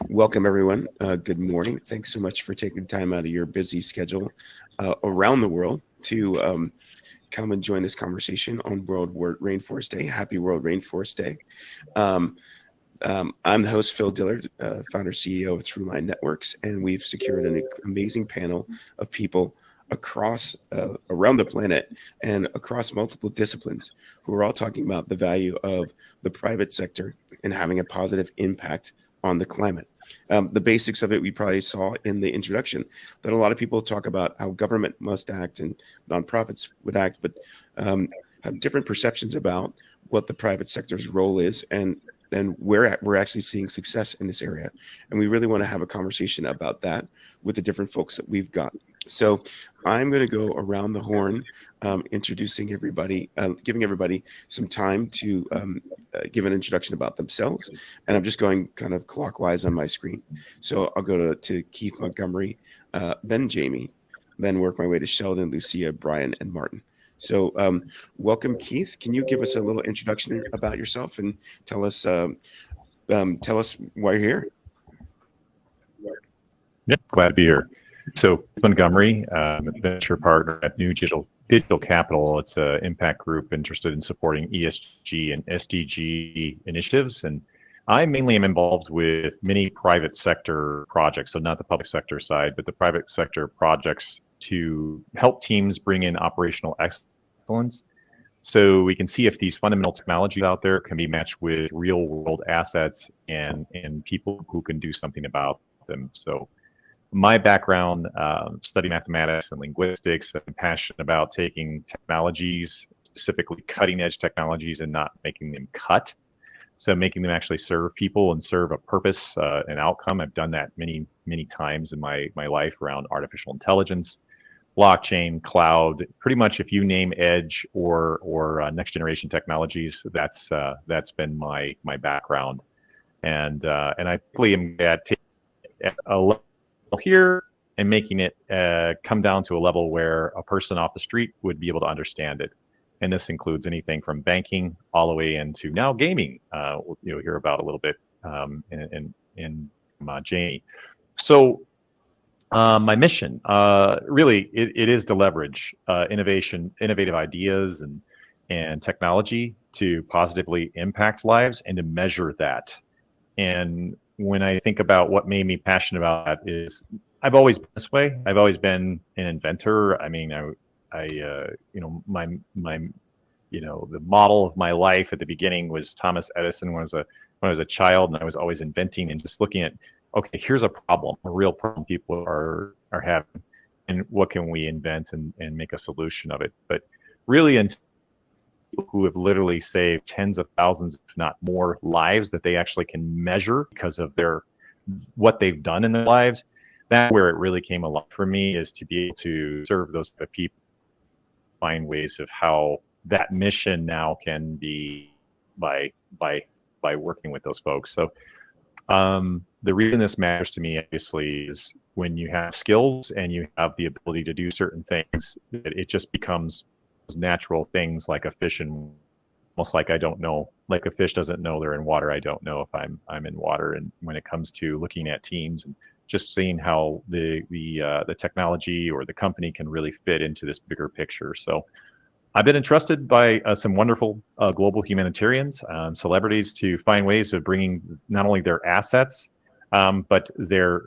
Welcome, everyone. Good morning. Thanks so much for taking time out of your busy schedule around the world to come and join this conversation on World Rainforest Day. Happy World Rainforest Day. Um, I'm the host, Phil Dillard, founder CEO of Thruline Networks, and we've secured an amazing panel of people across around the planet and across multiple disciplines who are all talking about the value of the private sector and having a positive impact on the climate. The basics of it we probably saw in the introduction, that a lot of people talk about how government must act and nonprofits would act, but have different perceptions about what the private sector's role is, and we're actually seeing success in this area. And we really want to have a conversation about that with the different folks that we've got. So I'm going to go around the horn, introducing everybody, giving everybody some time to give an introduction about themselves. And I'm just going kind of clockwise on my screen. So I'll go to Keith Montgomery, then Jamie, then work my way to Sheldon, Lucia, Brian, and Martin. So welcome, Keith. Can you give us a little introduction about yourself and tell us why you're here? Yep, glad to be here. So Montgomery, venture partner at New Digital Capital. It's an impact group interested in supporting ESG and SDG initiatives. And I mainly am involved with many private sector projects, so not the public sector side, but the private sector projects to help teams bring in operational excellence. So we can see if these fundamental technologies out there can be matched with real world assets and people who can do something about them. So my background, study mathematics and linguistics. I'm passionate about taking technologies, specifically cutting edge technologies, and not making them cut. So making them actually serve people and serve a purpose, an outcome. I've done that many, many times in my life around artificial intelligence, blockchain, cloud. Pretty much if you name edge or next generation technologies, that's been my background. And I really am at a level here and making it come down to a level where a person off the street would be able to understand it. And this includes anything from banking all the way into now gaming. You'll hear about a little bit in Jamie. So my mission, really, it is to leverage innovative ideas and technology to positively impact lives and to measure that. And when I think about what made me passionate about that is I've always been this way. I've always been an inventor. I mean, the model of my life at the beginning was Thomas Edison when I was a child, and I was always inventing and just looking at, okay, here's a problem, a real problem people are having, and what can we invent and make a solution of it. But really, until who have literally saved tens of thousands, if not more, lives that they actually can measure because of what they've done in their lives. That's where it really came alive for me, is to be able to serve those type of people, find ways of how that mission now can be by working with those folks. So the reason this matters to me, obviously, is when you have skills and you have the ability to do certain things, it just becomes natural things like a fish and almost like I don't know, like a fish doesn't know they're in water. I don't know if I'm in water. And when it comes to looking at teams and just seeing how the technology or the company can really fit into this bigger picture. So I've been entrusted by some wonderful global humanitarians, celebrities, to find ways of bringing not only their assets, but their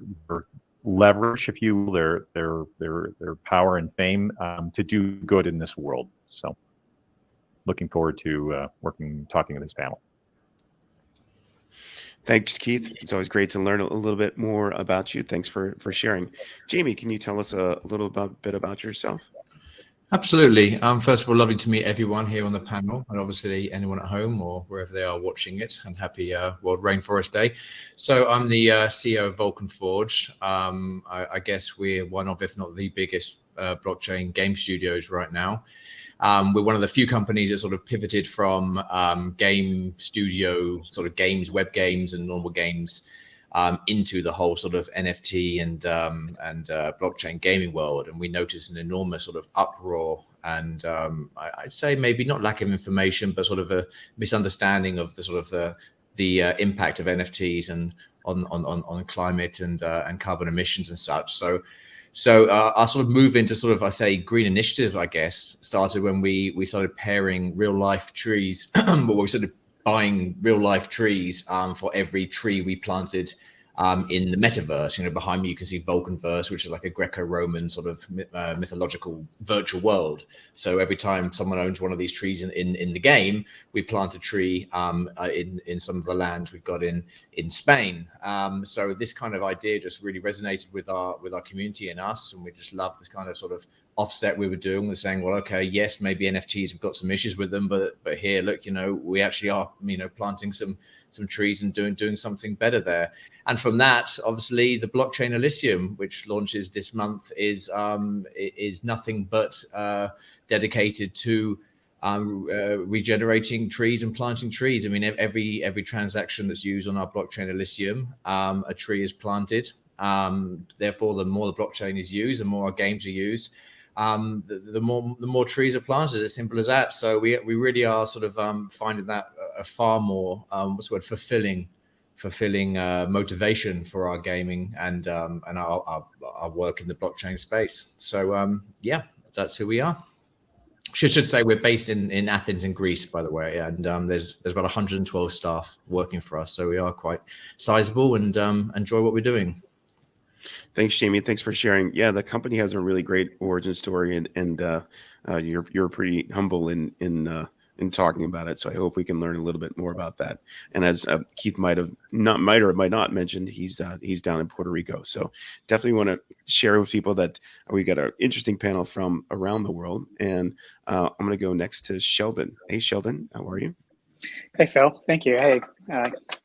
leverage, if you will, their power and fame to do good in this world. So looking forward to talking to this panel. Thanks, Keith. It's always great to learn a little bit more about you. Thanks for sharing. Jamie, can you tell us a little bit about yourself? Absolutely. First of all, lovely to meet everyone here on the panel, and obviously anyone at home or wherever they are watching it. And happy World Rainforest Day. So I'm the CEO of Vulcan Forge. I guess we're one of, if not the biggest blockchain game studios right now. We're one of the few companies that sort of pivoted from game studio, sort of games, web games and normal games, into the whole sort of NFT and blockchain gaming world. And we noticed an enormous sort of uproar and I'd say maybe not lack of information, but sort of a misunderstanding of the sort of the impact of NFTs and on climate and carbon emissions and such. So our sort of move into sort of, I say, green initiative, I guess, started when we started pairing real life trees, but we started buying real life trees for every tree we planted in the metaverse. You know, behind me you can see Vulcanverse, which is like a Greco-Roman sort of mythological virtual world. So every time someone owns one of these trees in the game, we plant a tree in some of the land we've got in Spain. So this kind of idea just really resonated with our community and us, and we just love this kind of sort of offset we were doing. We're saying, well, okay, yes, maybe NFTs have got some issues with them, but here, look, you know, we actually are, you know, planting some trees and doing something better there. And from that, obviously, the blockchain Elysium, which launches this month, is nothing but dedicated to regenerating trees and planting trees. I mean, every transaction that's used on our blockchain Elysium, a tree is planted. Therefore, the more the blockchain is used, the more our games are used, the more trees are planted. As simple as that. So we really are sort of finding that a far more fulfilling motivation for our gaming and our work in the blockchain space. So yeah, that's who we are. Should say we're based in Athens in Greece, by the way, and there's about 112 staff working for us, so we are quite sizable and enjoy what we're doing. Thanks, Jamie. Thanks for sharing. Yeah, the company has a really great origin story, and you're pretty humble in talking about it. So I hope we can learn a little bit more about that. And as Keith might not mentioned, he's down in Puerto Rico. So definitely want to share with people that we got an interesting panel from around the world. And I'm going to go next to Sheldon. Hey, Sheldon, how are you? Hey, Phil. Thank you. Hey,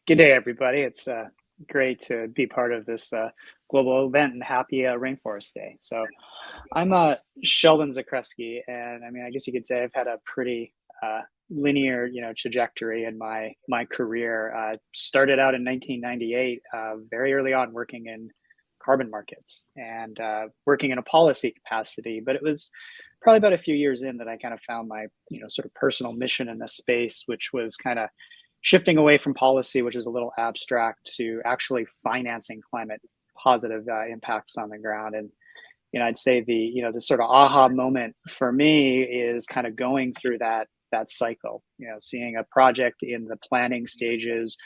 good day, everybody. It's great to be part of this global event, and happy Rainforest Day. So I'm Sheldon Zakreski, and I mean, I guess you could say I've had a pretty linear, trajectory in my career. Started out in 1998, very early on, working in carbon markets and working in a policy capacity. But it was probably about a few years in that I kind of found my, sort of personal mission in this space, which was kind of shifting away from policy, which is a little abstract, to actually financing climate positive impacts on the ground. And I'd say the sort of aha moment for me is kind of going through that cycle, seeing a project in the planning stages,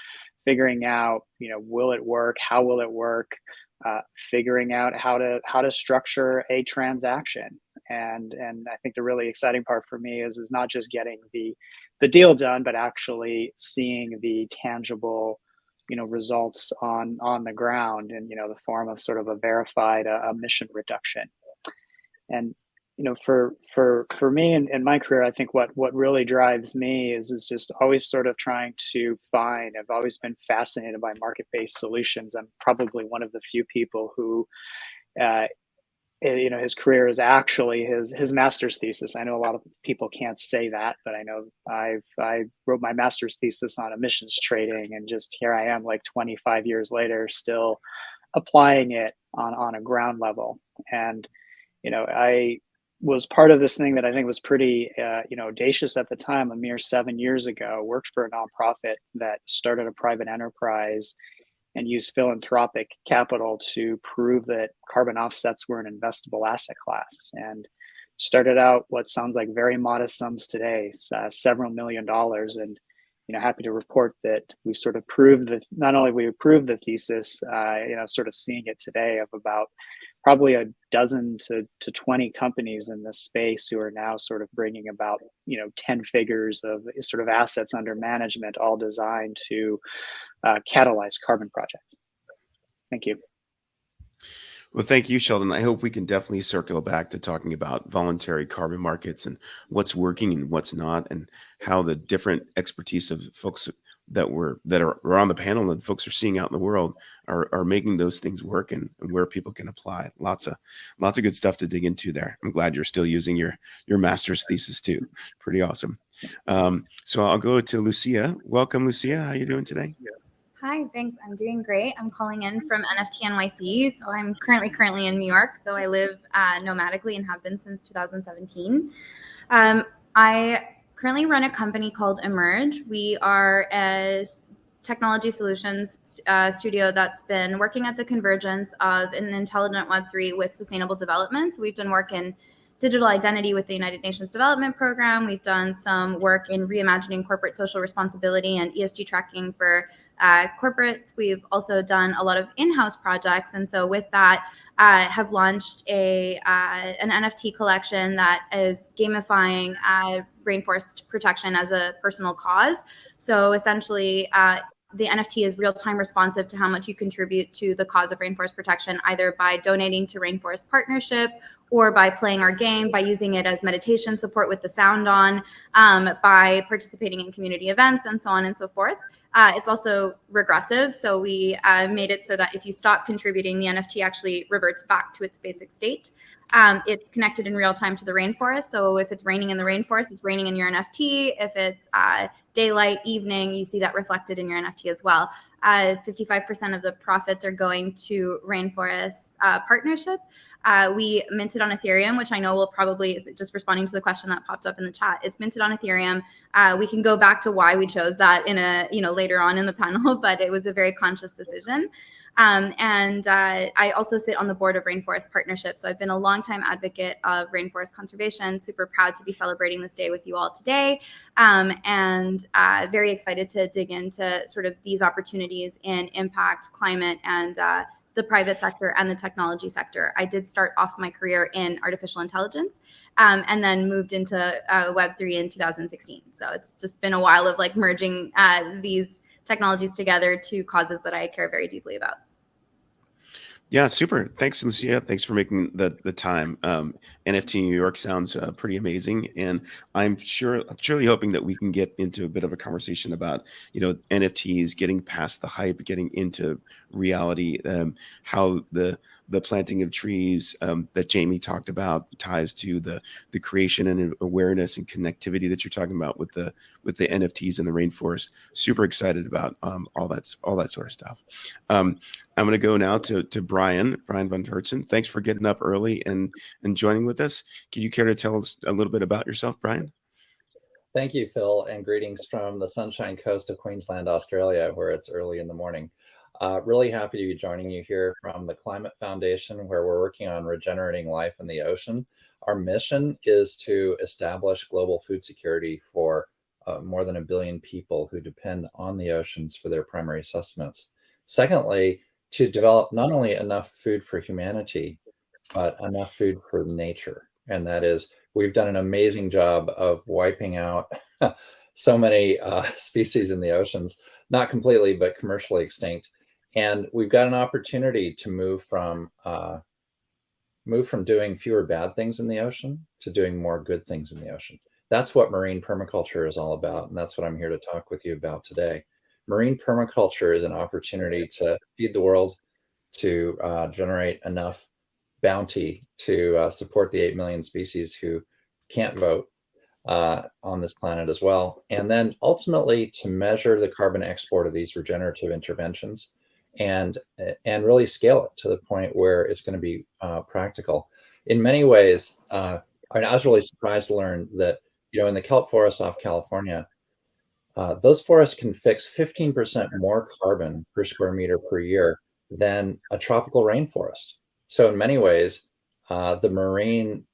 figuring out, will it work? How will it work? Figuring out how to structure a transaction. And I think the really exciting part for me is not just getting the deal done, but actually seeing the tangible, results on the ground in, the form of sort of a verified emission reduction. And, for me in my career, I think what really drives me is just always sort of trying to find. I've always been fascinated by market-based solutions. I'm probably one of the few people who, his career is actually his master's thesis. I know a lot of people can't say that, but I know I wrote my master's thesis on emissions trading, and just here I am, like 25 years later, still applying it on a ground level. And I was part of this thing that I think was pretty audacious at the time. A mere 7 years ago, worked for a nonprofit that started a private enterprise and used philanthropic capital to prove that carbon offsets were an investable asset class, and started out what sounds like very modest sums today, several $1 million. And happy to report that we sort of proved that not only we proved the thesis, sort of seeing it today of about probably a dozen to 20 companies in this space who are now sort of bringing about 10 figures of sort of assets under management, all designed to catalyze carbon projects. Thank you. Well, thank you, Sheldon. I hope we can definitely circle back to talking about voluntary carbon markets and what's working and what's not, and how the different expertise of folks that are on the panel and folks are seeing out in the world are making those things work, and where people can apply. Lots of good stuff to dig into there. I'm glad you're still using your master's thesis too. Pretty awesome. So I'll go to Lucia. Welcome, Lucia. How are you doing today? Hi, thanks. I'm doing great. I'm calling in from NFT NYC. So I'm currently in New York, though I live nomadically and have been since 2017. I currently run a company called Emerge. We are a technology solutions studio that's been working at the convergence of an intelligent Web3 with sustainable development. So we've done work in digital identity with the United Nations Development Program. We've done some work in reimagining corporate social responsibility and ESG tracking for corporates. We've also done a lot of in-house projects. And so with that, have launched an NFT collection that is gamifying rainforest protection as a personal cause. So essentially, the NFT is real-time responsive to how much you contribute to the cause of rainforest protection, either by donating to Rainforest Partnership or by playing our game, by using it as meditation support with the sound on, by participating in community events, and so on and so forth. It's also regressive. So we made it so that if you stop contributing, the NFT actually reverts back to its basic state. It's connected in real time to the rainforest. So if it's raining in the rainforest, it's raining in your NFT. If it's daylight, evening, you see that reflected in your NFT as well. 55% of the profits are going to Rainforest Partnership. We minted on Ethereum, which I know will probably, just responding to the question that popped up in the chat, it's minted on Ethereum. We can go back to why we chose that later on in the panel, but it was a very conscious decision. I also sit on the board of Rainforest Partnership. So I've been a longtime advocate of rainforest conservation, super proud to be celebrating this day with you all today. Very excited to dig into sort of these opportunities in impact, climate, and the private sector and the technology sector. I did start off my career in artificial intelligence and then moved into Web3 in 2016. So it's just been a while of like merging these technologies together to causes that I care very deeply about. Yeah, super. Thanks, Lucia. Thanks for making the time. NFT New York sounds pretty amazing, and I'm truly hoping that we can get into a bit of a conversation about NFTs, getting past the hype, getting into reality, how the planting of trees that Jamie talked about ties to the creation and awareness and connectivity that you're talking about with the NFTs and the rainforest. Super excited about all that sort of stuff. I'm going to go now to Brian von Hertzen. Thanks for getting up early and joining with us. Can you care to tell us a little bit about yourself, Brian? Thank you, Phil, and greetings from the Sunshine Coast of Queensland, Australia, where it's early in the morning. Really happy to be joining you here from the Climate Foundation, where we're working on regenerating life in the ocean. Our mission is to establish global food security for more than 1 billion people who depend on the oceans for their primary sustenance. Secondly, to develop not only enough food for humanity, but enough food for nature. And that is, we've done an amazing job of wiping out so many species in the oceans, not completely, but commercially extinct. And we've got an opportunity to move from doing fewer bad things in the ocean to doing more good things in the ocean. That's what marine permaculture is all about. And that's what I'm here to talk with you about today. Marine permaculture is an opportunity to feed the world, to generate enough bounty to support the 8 million species who can't vote on this planet as well. And then ultimately to measure the carbon export of these regenerative interventions and really scale it to the point where it's going to be practical. In many ways, I was really surprised to learn that, in the kelp forests off California, those forests can fix 15% more carbon per square meter per year than a tropical rainforest. So in many ways, the marine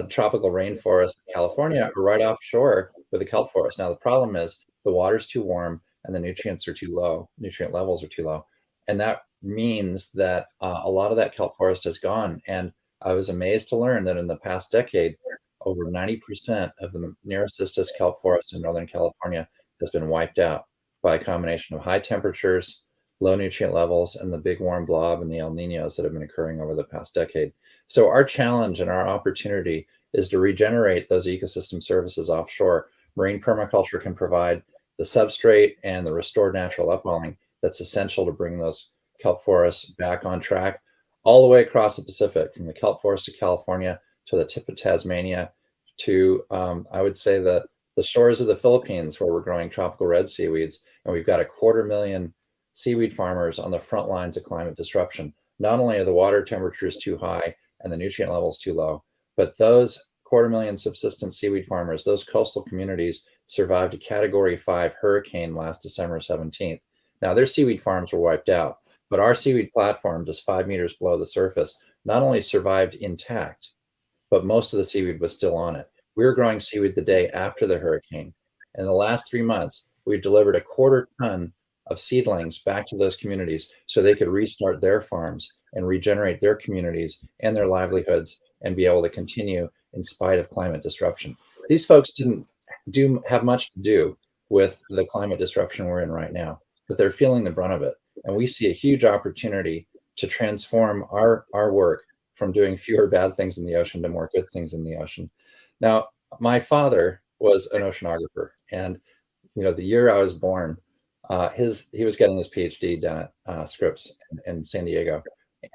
tropical rainforest in California are right offshore with the kelp forest. Now, the problem is the water's too warm and the nutrients are too low, nutrient levels are too low. And that means that a lot of that kelp forest is gone. And I was amazed to learn that in the past decade, over 90% of the Nerecistus kelp forest in Northern California has been wiped out by a combination of high temperatures, low nutrient levels, and the big warm blob and the El Niños that have been occurring over the past decade. So our challenge and our opportunity is to regenerate those ecosystem services offshore. Marine permaculture can provide the substrate and the restored natural upwelling that's essential to bring those kelp forests back on track all the way across the Pacific, from the kelp forest of California to the tip of Tasmania to, I would say, the shores of the Philippines, where we're growing tropical red seaweeds. And we've got 250,000 seaweed farmers on the front lines of climate disruption. Not only are the water temperatures too high and the nutrient levels too low, but those 250,000 subsistence seaweed farmers, those coastal communities, survived a Category 5 hurricane last December 17th. Now, their seaweed farms were wiped out, but our seaweed platform, just 5 meters below the surface, not only survived intact, but most of the seaweed was still on it. We were growing seaweed the day after the hurricane. In the last 3 months, we've delivered a 1/4 ton of seedlings back to those communities so they could restart their farms and regenerate their communities and their livelihoods and be able to continue in spite of climate disruption. These folks didn't have much to do with the climate disruption we're in right now, but they're feeling the brunt of it. And we see a huge opportunity to transform our work from doing fewer bad things in the ocean to more good things in the ocean. Now, my father was an oceanographer, and the year I was born, he was getting his PhD down at Scripps in San Diego,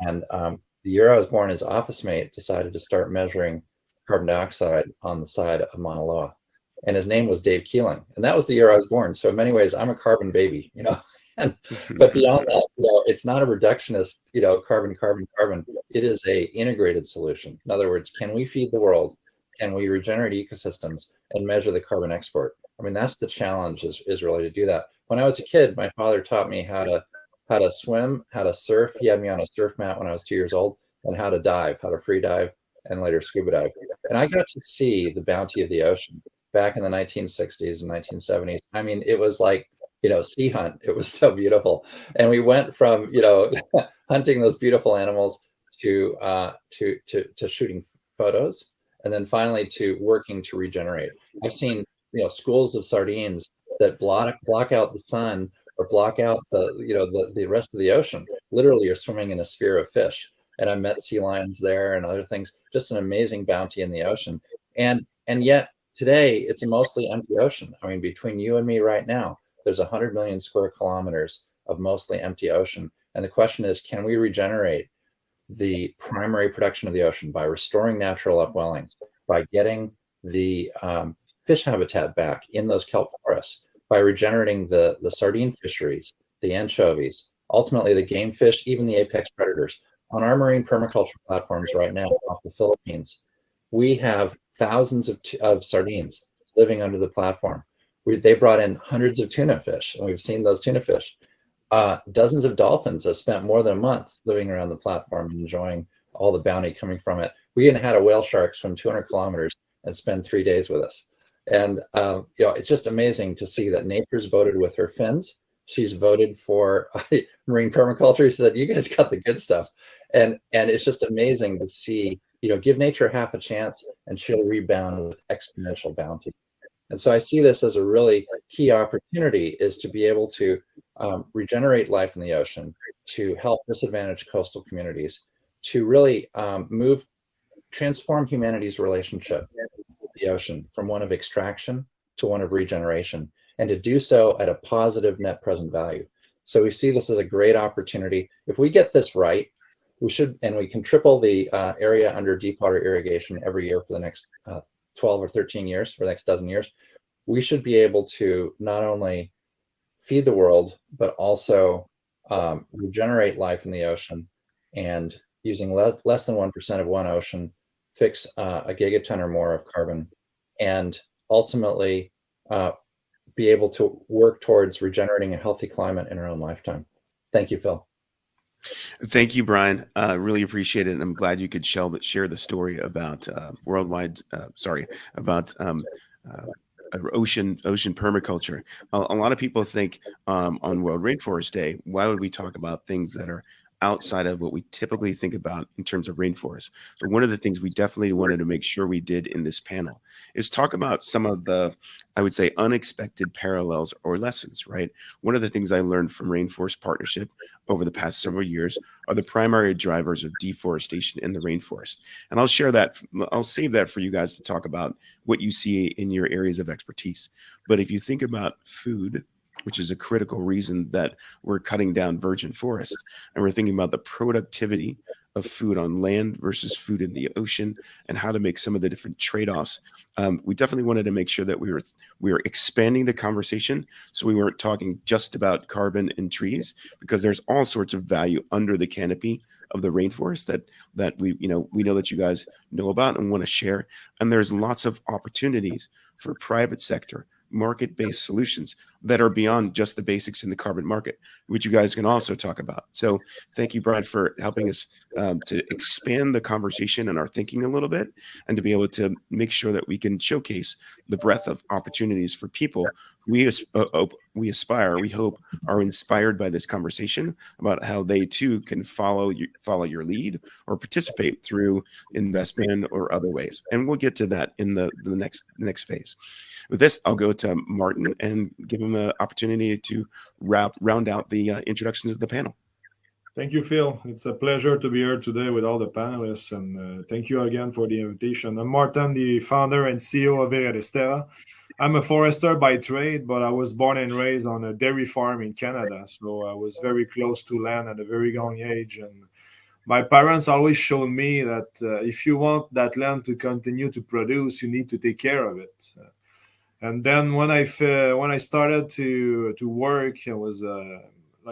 and the year I was born, his office mate decided to start measuring carbon dioxide on the side of Mauna Loa, and his name was Dave Keeling, and that was the year I was born. So in many ways, I'm a carbon baby, but beyond that, it's not a reductionist, carbon. It is a integrated solution. In other words, can we feed the world? Can we regenerate ecosystems and measure the carbon export? I mean, that's the challenge, is really to do that. When I was a kid, my father taught me how to swim, how to surf. He had me on a surf mat when I was 2 years old, and how to dive, how to free dive, and later scuba dive. And I got to see the bounty of the ocean back in the 1960s and 1970s. I mean, it was like, sea hunt. It was so beautiful. And we went from, hunting those beautiful animals to shooting photos, and then finally to working to regenerate. I've seen, schools of sardines that block out the sun or block out the rest of the ocean. Literally, you're swimming in a sphere of fish. And I met sea lions there and other things. Just an amazing bounty in the ocean. And yet today it's a mostly empty ocean. I mean, between you and me right now, there's 100 million square kilometers of mostly empty ocean. And the question is, can we regenerate the primary production of the ocean by restoring natural upwelling, by getting the fish habitat back in those kelp forests, by regenerating the sardine fisheries, the anchovies, ultimately the game fish, even the apex predators. On our marine permaculture platforms right now off the Philippines, we have thousands of sardines living under the platform. They brought in hundreds of tuna fish, and we've seen those tuna fish. Dozens of dolphins have spent more than a month living around the platform and enjoying all the bounty coming from it. We even had a whale shark swim 200 kilometers and spend 3 days with us. And it's just amazing to see that nature's voted with her fins. She's voted for marine permaculture. She said, "You guys got the good stuff," and it's just amazing to see. Give nature half a chance, and she'll rebound with exponential bounty. And so I see this as a really key opportunity, is to be able to regenerate life in the ocean, to help disadvantaged coastal communities, to really transform humanity's relationship with the ocean from one of extraction to one of regeneration, and to do so at a positive net present value. So we see this as a great opportunity. If we get this right, we can triple the area under deep water irrigation every year for the next 12 or 13 years, for the next dozen years. We should be able to not only feed the world, but also regenerate life in the ocean, and using less than 1% of one ocean, fix a gigaton or more of carbon, and ultimately be able to work towards regenerating a healthy climate in our own lifetime. Thank you, Phil. Thank you, Brian. Really appreciate it. And I'm glad you could share the story about ocean permaculture. A lot of people think on World Rainforest Day, why would we talk about things that are outside of what we typically think about in terms of rainforests? But one of the things we definitely wanted to make sure we did in this panel is talk about some of the, I would say, unexpected parallels or lessons, right? One of the things I learned from Rainforest Partnership over the past several years are the primary drivers of deforestation in the rainforest. And I'll save that for you guys to talk about what you see in your areas of expertise. But if you think about food, which is a critical reason that we're cutting down virgin forests, and we're thinking about the productivity of food on land versus food in the ocean, and how to make some of the different trade-offs. We definitely wanted to make sure that we were expanding the conversation, so we weren't talking just about carbon and trees, because there's all sorts of value under the canopy of the rainforest that we know that you guys know about and want to share. And there's lots of opportunities for private sector, market-based solutions that are beyond just the basics in the carbon market, which you guys can also talk about. So thank you, Brian, for helping us to expand the conversation and our thinking a little bit, and to be able to make sure that we can showcase the breadth of opportunities for people we aspire, we hope, are inspired by this conversation about how they too can follow your lead or participate through investment or other ways. And we'll get to that in the next phase. With this, I'll go to Martin and give him an opportunity to round out the introductions of the panel. Thank you, Phil. It's a pleasure to be here today with all the panelists, and thank you again for the invitation. I'm Martin, the founder and CEO of Viridis Terra. I'm a forester by trade, but I was born and raised on a dairy farm in Canada, so I was very close to land at a very young age. And my parents always showed me that if you want that land to continue to produce, you need to take care of it. And then when I started to work, I was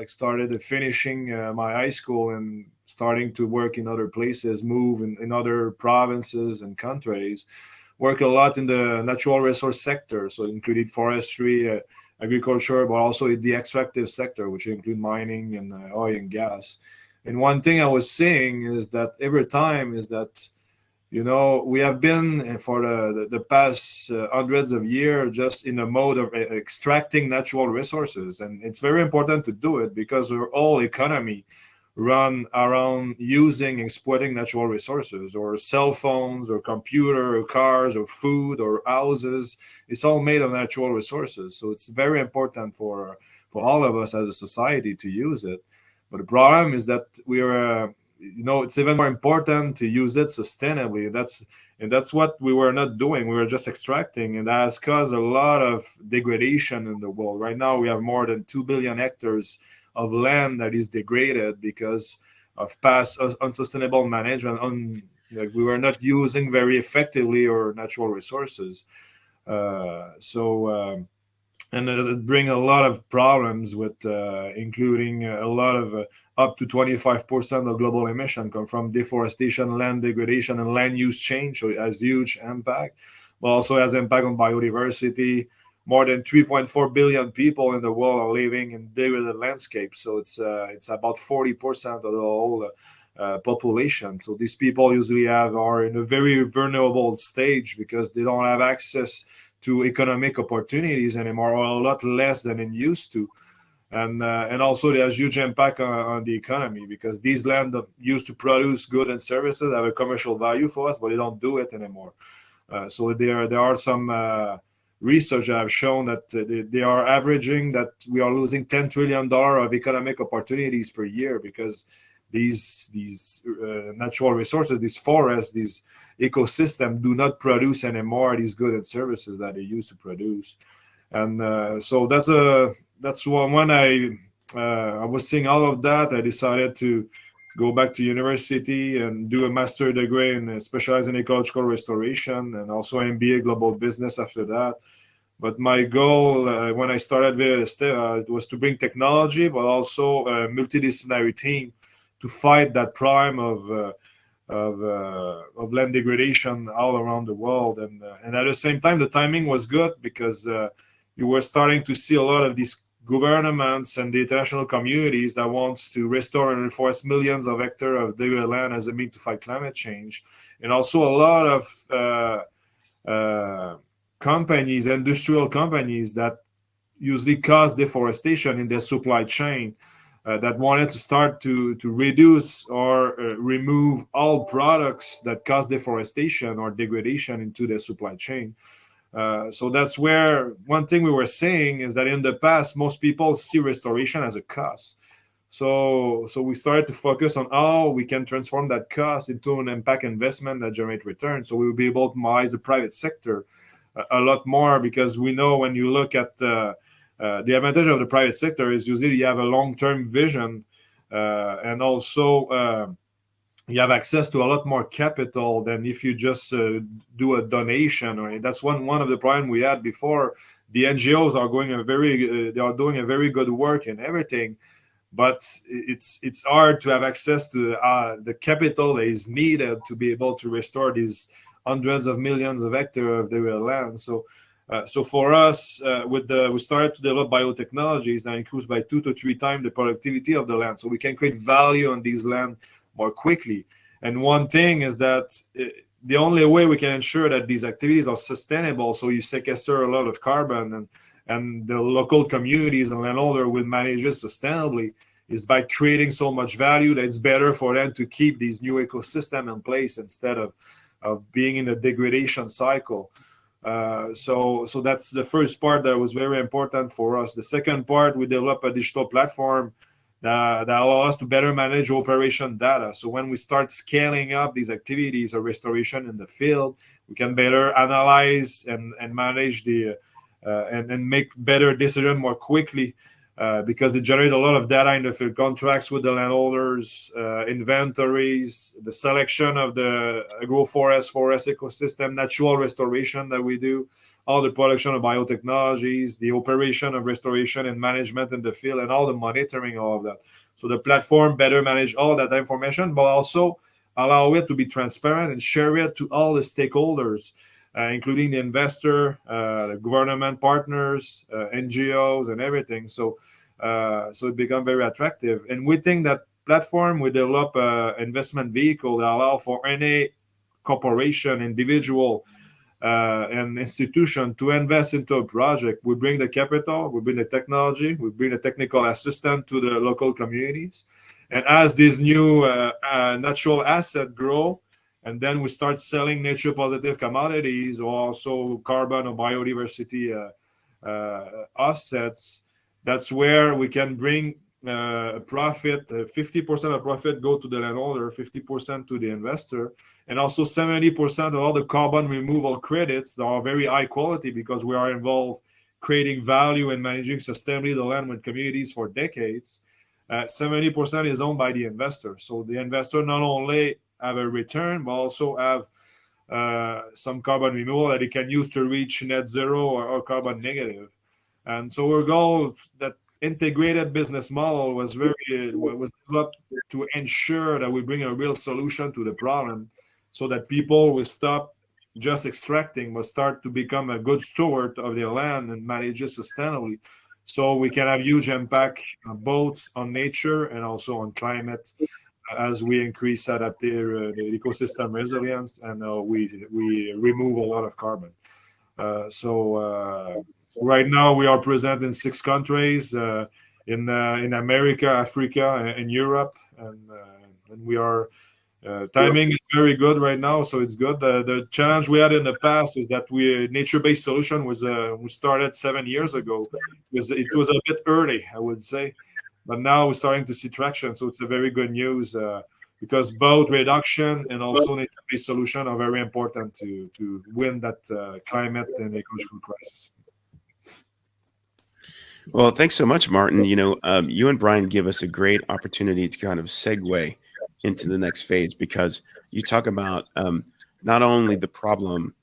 started finishing my high school and starting to work in other places, move in other provinces and countries, work a lot in the natural resource sector, so included forestry, agriculture, but also the extractive sector, which include mining and oil and gas. And one thing I was seeing is that every time is that, we have been for the past hundreds of years just in a mode of extracting natural resources. And it's very important to do it because our whole economy run around using, exploiting natural resources, or cell phones, or computer, or cars, or food, or houses. It's all made of natural resources. So it's very important for all of us as a society to use it. But the problem is that we are... it's even more important to use it sustainably. That's what we were not doing. We were just extracting, and that has caused a lot of degradation in the world. Right now, we have more than 2 billion hectares of land that is degraded because of past unsustainable management. We were not using very effectively our natural resources. And it brings a lot of problems with, including a lot of up to 25% of global emission come from deforestation, land degradation, and land use change. So it has huge impact, but also has impact on biodiversity. More than 3.4 billion people in the world are living in degraded landscapes. So it's about 40% of the whole population. So these people usually are in a very vulnerable stage because they don't have access to economic opportunities anymore, or a lot less than it used to. And also there's huge impact on the economy because these land used to produce goods and services have a commercial value for us, but they don't do it anymore. So there are some research that have shown that they are averaging that we are losing $10 trillion of economic opportunities per year because these natural resources, these forests, these ecosystems do not produce anymore these goods and services that they used to produce. And so that's when I was seeing all of that, I decided to go back to university and do a master degree and specialize in ecological restoration, and also MBA global business after that. But my goal when I started Viridis Terra was to bring technology, but also a multidisciplinary team to fight that problem of land degradation all around the world. And at the same time, the timing was good because you were starting to see a lot of these governments and the international communities that wants to restore and reforest millions of hectares of degraded land as a means to fight climate change. And also a lot of companies, industrial companies that usually cause deforestation in their supply chain that wanted to start to reduce or remove all products that cause deforestation or degradation into their supply chain. So that's where one thing we were saying is that in the past, most people see restoration as a cost. So we started to focus on how we can transform that cost into an impact investment that generate return. So we will be able to mobilize the private sector a lot more, because we know when you look at the advantage of the private sector is usually you have a long-term vision and also you have access to a lot more capital than if you just do a donation. Or that's one of the problems we had before. The NGOs are they are doing a very good work and everything, but it's hard to have access to the capital that is needed to be able to restore these hundreds of millions of hectares of the land. So So for us, we started to develop biotechnologies that increase by 2 to 3 times the productivity of the land, so we can create value on these land more quickly. And one thing is that the only way we can ensure that these activities are sustainable, so you sequester a lot of carbon, and the local communities and landholder will manage it sustainably, is by creating so much value that it's better for them to keep these new ecosystem in place instead of being in a degradation cycle. So that's the first part that was very important for us. The second part, we developed a digital platform that allows us to better manage operation data. So when we start scaling up these activities of restoration in the field, we can better analyze and manage and make better decisions more quickly, because it generates a lot of data in the field, contracts with the landholders, inventories, the selection of the agroforest, forest ecosystem, natural restoration that we do, all the production of biotechnologies, the operation of restoration and management in the field, and all the monitoring, all of that. So the platform better manage all that information, but also allow it to be transparent and share it to all the stakeholders, including the investor, the government partners, NGOs, and everything. So it become very attractive. And we think that platform, we develop an investment vehicle that allow for any corporation, individual, and institution to invest into a project. We bring the capital, we bring the technology, we bring the technical assistance to the local communities. And as these new natural assets grow, and then we start selling nature positive commodities, or also carbon or biodiversity offsets, that's where we can bring profit. 50% of profit go to the landholder, 50% to the investor, and also 70% of all the carbon removal credits that are very high quality, because we are involved creating value and managing sustainably the land with communities for decades. 70% is owned by the investor. So the investor not only have a return, but also have some carbon removal that it can use to reach net zero or carbon negative. And so our goal, that integrated business model, was developed to ensure that we bring a real solution to the problem, so that people will stop just extracting, but start to become a good steward of their land and manage it sustainably. So we can have huge impact both on nature and also on climate, as we increase the ecosystem resilience, and we remove a lot of carbon. So right now we are present in 6 countries, in America, Africa, and Europe, and we are timing is very good right now, so it's good. The challenge we had in the past is that nature-based solution was we started 7 years ago. It was a bit early, I would say. But now we're starting to see traction, so it's a very good news, because both reduction and also nature-based solution are very important to win that climate and ecological crisis. Well, thanks so much, Martin. You and Brian give us a great opportunity to kind of segue into the next phase, because you talk about not only the problem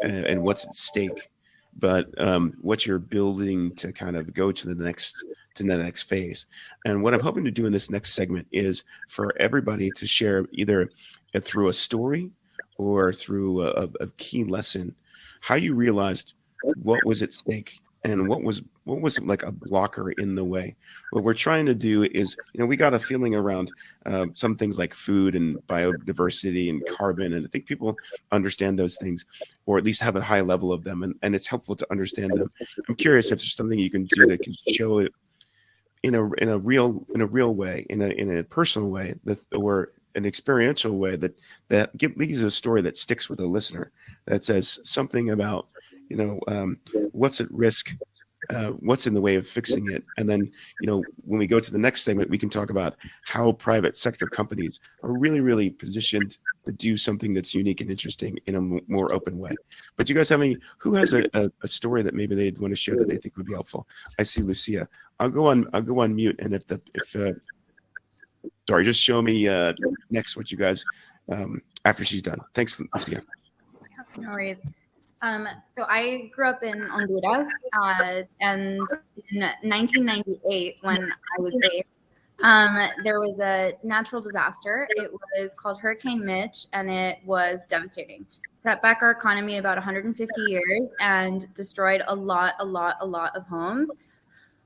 and what's at stake, but what you're building to kind of go to the next phase. And what I'm hoping to do in this next segment is for everybody to share, either through a story or through a key lesson, how you realized what was at stake and what was like a blocker in the way. What we're trying to do is, we got a feeling around some things like food and biodiversity and carbon, and I think people understand those things, or at least have a high level of them, and it's helpful to understand them. I'm curious if there's something you can do that can show it in a real way, in a personal way, or an experiential way that gives a story that sticks with the listener, that says something about what's at risk, what's in the way of fixing it. And then, when we go to the next segment, we can talk about how private sector companies are really, really positioned to do something that's unique and interesting in a more open way. But do you guys have who has a story that maybe they'd want to share that they think would be helpful? I see Lucia. I'll go on mute. And sorry, just show me next what you guys, after she's done. Thanks, Lucia. No worries. So I grew up in Honduras, and in 1998, when I was 8, there was a natural disaster. It was called Hurricane Mitch, and it was devastating. set back our economy about 150 years and destroyed a lot of homes.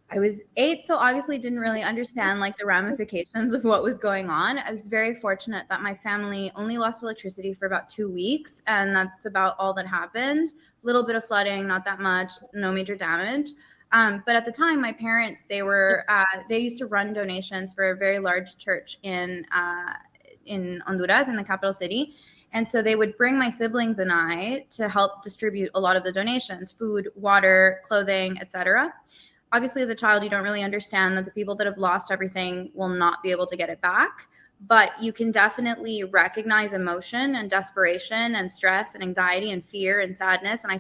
I was 8, so obviously didn't really understand like the ramifications of what was going on. I was very fortunate that my family only lost electricity for about 2 weeks, and that's about all that happened. A little bit of flooding, not that much, no major damage. But at the time, my parents, they used to run donations for a very large church in Honduras, in the capital city. And so they would bring my siblings and I to help distribute a lot of the donations, food, water, clothing, etc. Obviously, as a child, you don't really understand that the people that have lost everything will not be able to get it back. But you can definitely recognize emotion and desperation and stress and anxiety and fear and sadness. And I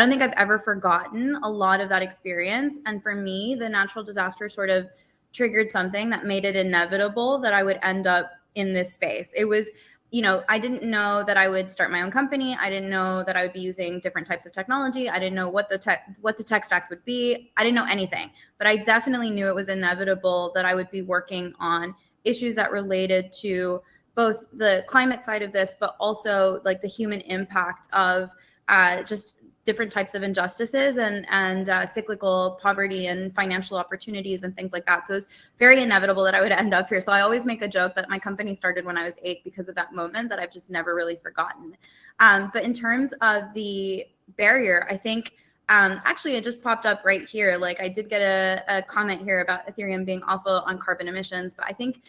don't think I've ever forgotten a lot of that experience. And for me, the natural disaster sort of triggered something that made it inevitable that I would end up in this space. It was, I didn't know that I would start my own company. I didn't know that I would be using different types of technology. I didn't know what the tech stacks would be. I didn't know anything, but I definitely knew it was inevitable that I would be working on issues that related to both the climate side of this, but also like the human impact of just different types of injustices and cyclical poverty and financial opportunities and things like that. So it was very inevitable that I would end up here. So I always make a joke that my company started when I was 8 because of that moment that I've just never really forgotten. But in terms of the barrier, I think actually it just popped up right here. Like I did get a comment here about Ethereum being awful on carbon emissions, but I think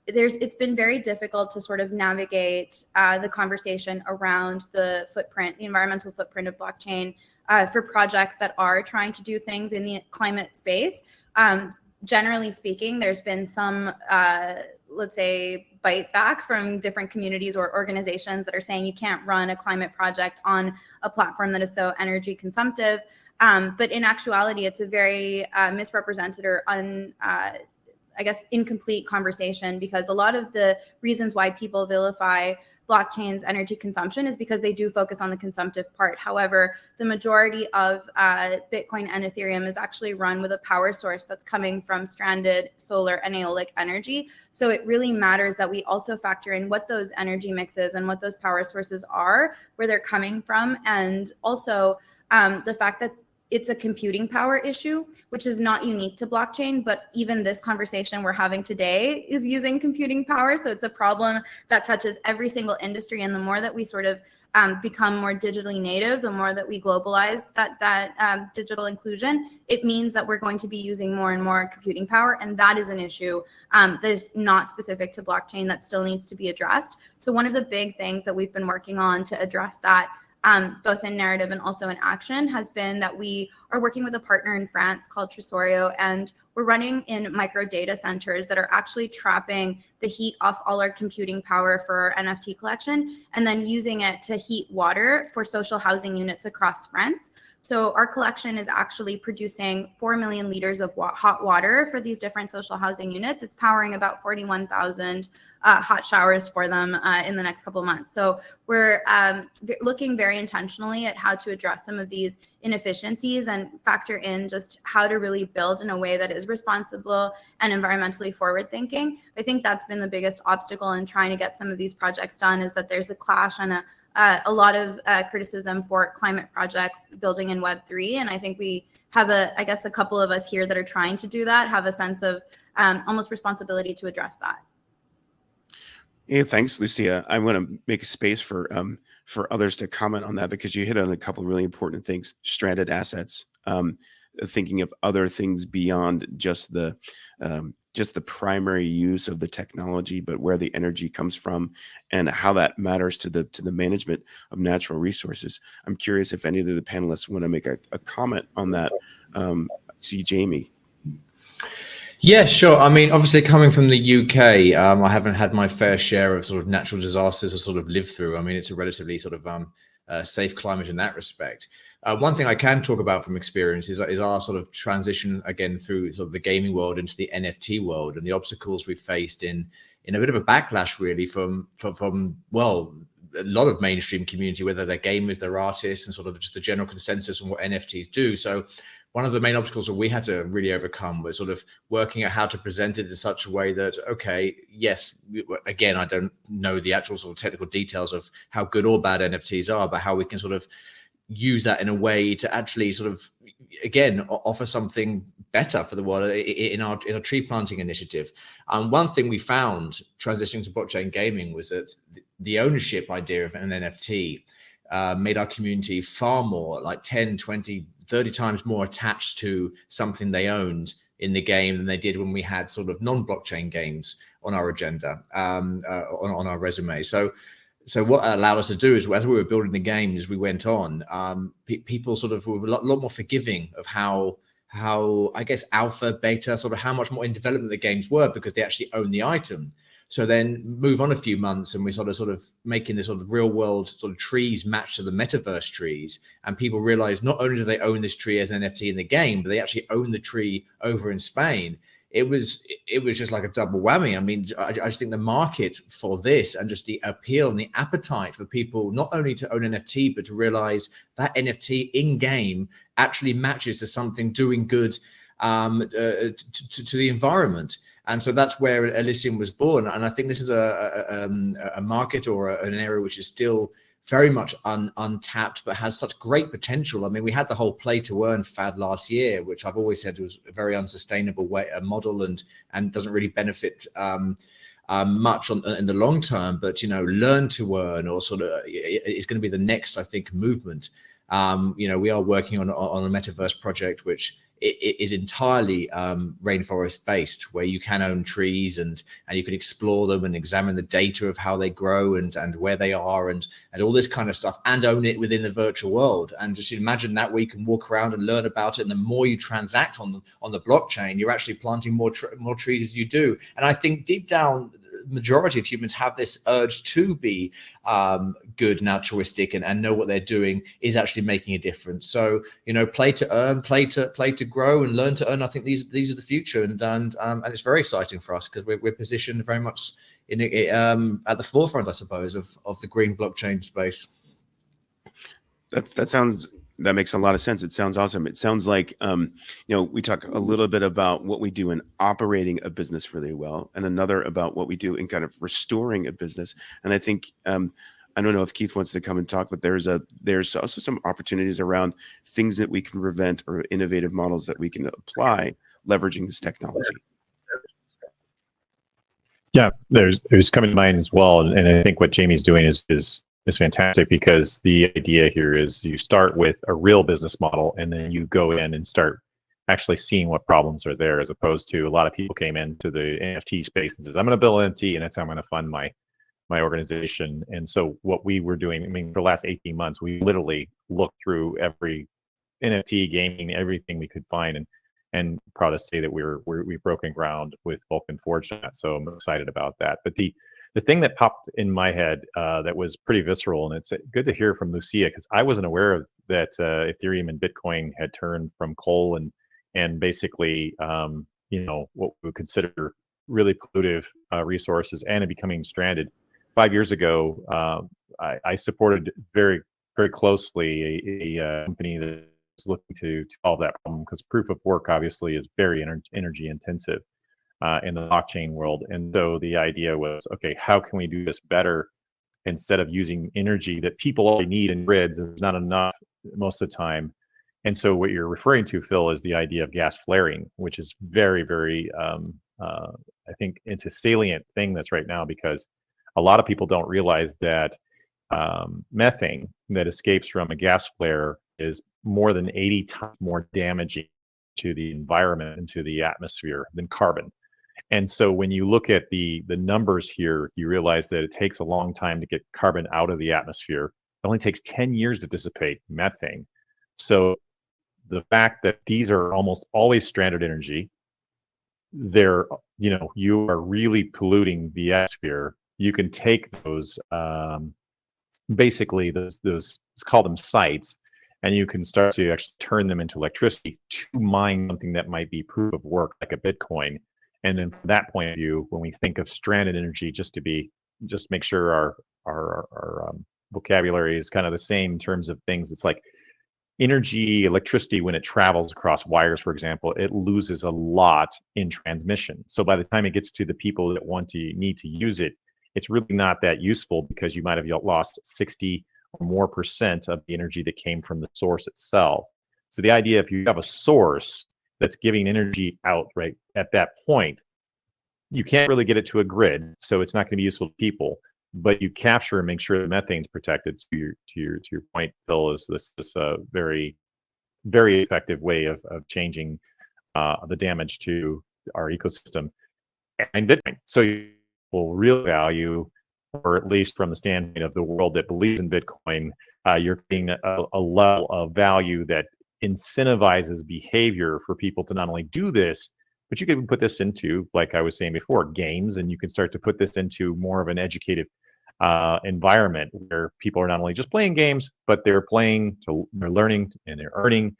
it's been very difficult to sort of navigate the conversation around the environmental footprint of blockchain for projects that are trying to do things in the climate space. Generally speaking, there's been some, let's say, bite back from different communities or organizations that are saying you can't run a climate project on a platform that is so energy consumptive. But in actuality, it's a very misrepresented or incomplete conversation, because a lot of the reasons why people vilify blockchain's energy consumption is because they do focus on the consumptive part. However, the majority of Bitcoin and Ethereum is actually run with a power source that's coming from stranded solar and aeolic energy. So it really matters that we also factor in what those energy mixes and what those power sources are, where they're coming from, and also the fact that it's a computing power issue, which is not unique to blockchain, but even this conversation we're having today is using computing power. So it's a problem that touches every single industry. And the more that we sort of become more digitally native, the more that we globalize that digital inclusion, it means that we're going to be using more and more computing power. And that is an issue that is not specific to blockchain that still needs to be addressed. So one of the big things that we've been working on to address that, both in narrative and also in action, has been that we are working with a partner in France called Tresorio, and we're running in micro data centers that are actually trapping the heat off all our computing power for our NFT collection and then using it to heat water for social housing units across France. So our collection is actually producing 4 million liters of hot water for these different social housing units. It's powering about 41,000 hot showers for them in the next couple of months. So we're looking very intentionally at how to address some of these inefficiencies and factor in just how to really build in a way that is responsible and environmentally forward thinking. I think that's been the biggest obstacle in trying to get some of these projects done, is that there's a clash and a lot of criticism for climate projects building in Web3. And I think we have I guess a couple of us here that are trying to do that, have a sense of almost responsibility to address that. Yeah, thanks, Lucia. I want to make a space for others to comment on that, because you hit on a couple of really important things: stranded assets, thinking of other things beyond just the primary use of the technology, but where the energy comes from and how that matters to the management of natural resources. I'm curious if any of the panelists want to make a comment on that. See, Jamie. Yeah, sure. I mean, obviously coming from the UK, I haven't had my fair share of sort of natural disasters to sort of live through. I mean, it's a relatively sort of safe climate in that respect. One thing I can talk about from experience is our sort of transition again through sort of the gaming world into the NFT world, and the obstacles we've faced in a bit of a backlash really from well, a lot of mainstream community, whether they're gamers, they're artists, and sort of just the general consensus on what NFTs do. So one of the main obstacles that we had to really overcome was sort of working out how to present it in such a way that, okay, yes, again, I don't know the actual sort of technical details of how good or bad NFTs are, but how we can sort of use that in a way to actually sort of, again, offer something better for the world in our tree planting initiative. One thing we found transitioning to blockchain gaming was that the ownership idea of an NFT made our community far more, like 10, 20, 30 times more attached to something they owned in the game than they did when we had sort of non-blockchain games on our agenda, on our resume. So what allowed us to do is, as we were building the game as we went on, people sort of were a lot more forgiving of how I guess alpha, beta, sort of how much more in development the games were, because they actually own the item. So then move on a few months and we sort of making this sort of real world sort of trees match to the metaverse trees. And people realize not only do they own this tree as an NFT in the game, but they actually own the tree over in Spain. It was just like a double whammy. I mean, I just think the market for this and just the appeal and the appetite for people not only to own NFT, but to realize that NFT in game actually matches to something doing good to the environment. And so that's where Elysium was born. And I think this is a market or an area which is still very much untapped, but has such great potential. I mean, we had the whole play to earn fad last year, which I've always said was a very unsustainable model and doesn't really benefit much in the long term. But, learn to earn or sort of is going to be the next, I think, movement. We are working on a metaverse project, which is entirely rainforest based, where you can own trees and you can explore them and examine the data of how they grow and where they are and all this kind of stuff, and own it within the virtual world. And just imagine that way you can walk around and learn about it. And the more you transact on the blockchain, you're actually planting more trees as you do. And I think deep down, majority of humans have this urge to be good and altruistic and know what they're doing is actually making a difference. So play to earn, play to grow, and learn to earn. I think these are the future, and it's very exciting for us because we're positioned very much in at the forefront, I suppose, of the green blockchain space. That makes a lot of sense. It sounds awesome. It sounds like, we talk a little bit about what we do in operating a business really well, and another about what we do in kind of restoring a business. And I think, I don't know if Keith wants to come and talk, but there's also some opportunities around things that we can prevent or innovative models that we can apply leveraging this technology. Yeah, there's coming to mind as well. And I think what Jamie's doing is fantastic, because the idea here is you start with a real business model and then you go in and start actually seeing what problems are there, as opposed to a lot of people came into the NFT space and says, I'm going to build an NFT and that's how I'm going to fund my organization. And so what we were doing, for the last 18 months, we literally looked through every NFT gaming, everything we could find, and proud to say that we've broken ground with Vulcan Forge. So I'm excited about that. But the thing that popped in my head that was pretty visceral, and it's good to hear from Lucia, because I wasn't aware of that Ethereum and Bitcoin had turned from coal and basically what we would consider really pollutive resources and becoming stranded. 5 years ago, I supported very, very closely a company that was looking to solve that problem, because proof of work obviously is very energy intensive in the blockchain world. And so the idea was, okay, how can we do this better instead of using energy that people already need in grids? There's not enough most of the time. And so what you're referring to, Phil, is the idea of gas flaring, which is very, very, I think it's a salient thing that's right now, because a lot of people don't realize that methane that escapes from a gas flare is more than 80 times more damaging to the environment and to the atmosphere than carbon. And so when you look at the numbers here, you realize that it takes a long time to get carbon out of the atmosphere. It only takes 10 years to dissipate methane. So the fact that these are almost always stranded energy, you are really polluting the atmosphere. You can take those, basically those, let's call them sites, and you can start to actually turn them into electricity to mine something that might be proof of work, like a Bitcoin. And then from that point of view, when we think of stranded energy, just make sure our vocabulary is kind of the same in terms of things. It's like energy, electricity, when it travels across wires, for example, it loses a lot in transmission. So by the time it gets to the people that need to use it, it's really not that useful, because you might have lost 60 or more % of the energy that came from the source itself. So the idea, if you have a source that's giving energy out right at that point, you can't really get it to a grid, so it's not going to be useful to people. But you capture and make sure the methane's protected. To your point, Phil, is this very, very effective way of changing the damage to our ecosystem and Bitcoin. So you will real value, or at least from the standpoint of the world that believes in Bitcoin, you're getting a level of value that incentivizes behavior for people to not only do this, but you can put this into, like I was saying before, games, and you can start to put this into more of an educative environment where people are not only just playing games, but they're learning, and they're earning,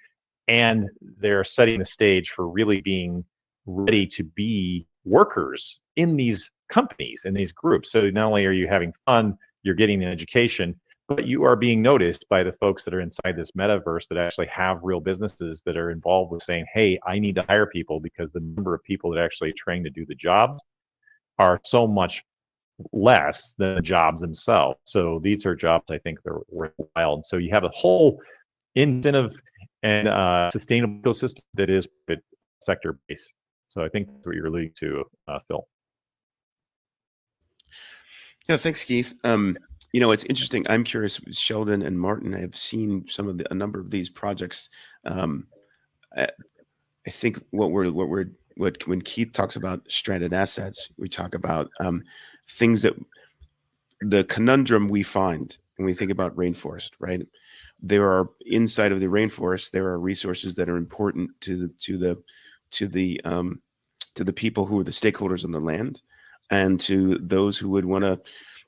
and they're setting the stage for really being ready to be workers in these companies, in these groups. So not only are you having fun, you're getting an education, but you are being noticed by the folks that are inside this metaverse that actually have real businesses that are involved with saying, hey, I need to hire people, because the number of people that actually train to do the jobs are so much less than the jobs themselves. So these are jobs I think they're worthwhile. And so you have a whole incentive and sustainable ecosystem that is sector based. So I think that's what you're alluding to, Phil. Yeah, thanks, Keith. It's interesting. I'm curious. Sheldon and Martin have seen a number of these projects. I think when Keith talks about stranded assets, we talk about things that the conundrum we find when we think about rainforest, right? There are inside of the rainforest, there are resources that are important to the people who are the stakeholders on the land, and to those who would want to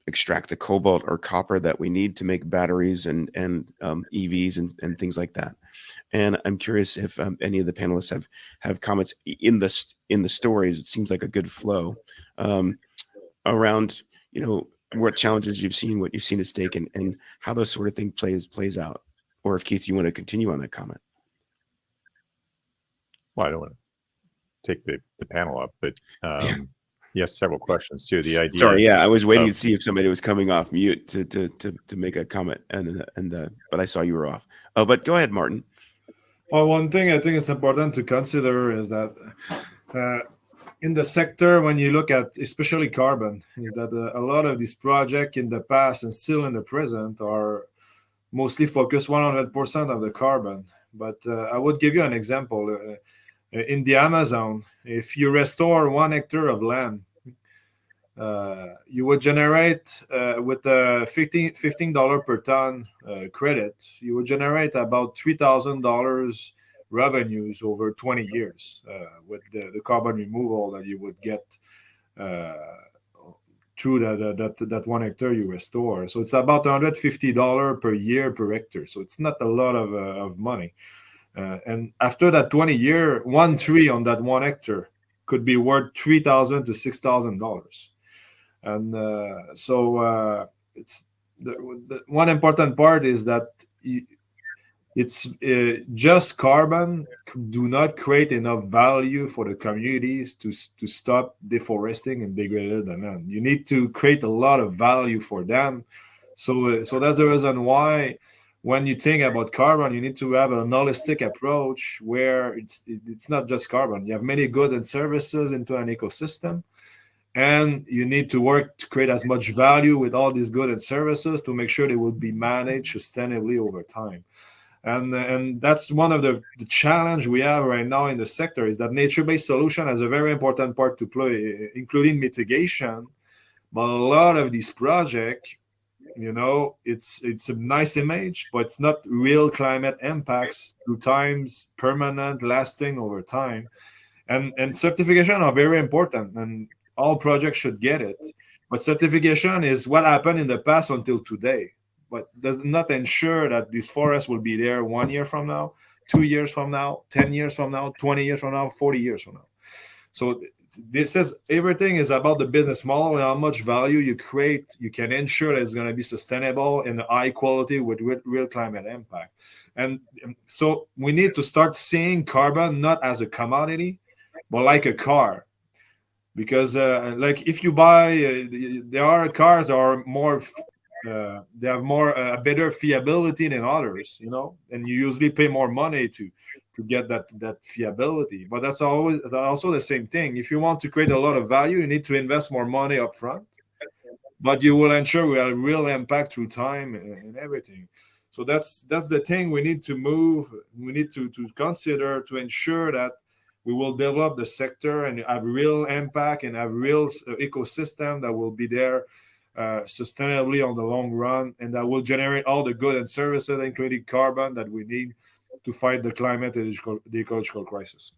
extract the cobalt or copper that we need to make batteries and EVs and things like that. And I'm curious if any of the panelists have comments in the stories. It seems like a good flow around what challenges you've seen, what you've seen at stake, and how those sort of thing plays out. Or if Keith, you want to continue on that comment. Well, I don't want to take the panel up, but yes, several questions too. The idea. Sorry, yeah, I was waiting to see if somebody was coming off mute to make a comment, but I saw you were off. Oh, but go ahead, Martin. Well, one thing I think it's important to consider is that in the sector, when you look at especially carbon, is that a lot of these projects in the past and still in the present are mostly focused 100% of the carbon. But I would give you an example. In the Amazon, if you restore 1 hectare of land, you would generate with a $15 per ton credit, you would generate about $3,000 revenues over 20 years with the carbon removal that you would get through that 1 hectare you restore. So it's about $150 per year per hectare. So it's not a lot of money. And after that 20 year, 1 tree on that 1 hectare could be worth $3,000 to $6,000. And so it's the one important part is that it's just carbon do not create enough value for the communities to stop deforesting and degrading the land. You need to create a lot of value for them. So that's the reason why when you think about carbon, you need to have an holistic approach where it's not just carbon. You have many goods and services into an ecosystem, and you need to work to create as much value with all these goods and services to make sure they will be managed sustainably over time. And that's one of the challenge we have right now in the sector, is that nature-based solution has a very important part to play, including mitigation. But a lot of these projects, it's a nice image, but it's not real climate impacts through times, permanent, lasting over time. And certification are very important, and all projects should get it. But certification is what happened in the past until today, but does not ensure that this forest will be there 1 year from now, 2 years from now, 10 years from now, 20 years from now, 40 years from now. So this is everything is about the business model and how much value you create. You can ensure that it's going to be sustainable and high quality with real climate impact. And so we need to start seeing carbon not as a commodity, but like a car. Because like if you buy, there are cars that are more, they have more a better fiability than others, and you usually pay more money to get that fiability. But that's also the same thing. If you want to create a lot of value, you need to invest more money up front, but you will ensure we have a real impact through time and everything. So that's the thing we need to move. We need to consider to ensure that we will develop the sector and have real impact and have real ecosystem that will be there sustainably on the long run, and that will generate all the goods and services, including carbon, that we need to fight the climate and the ecological crisis.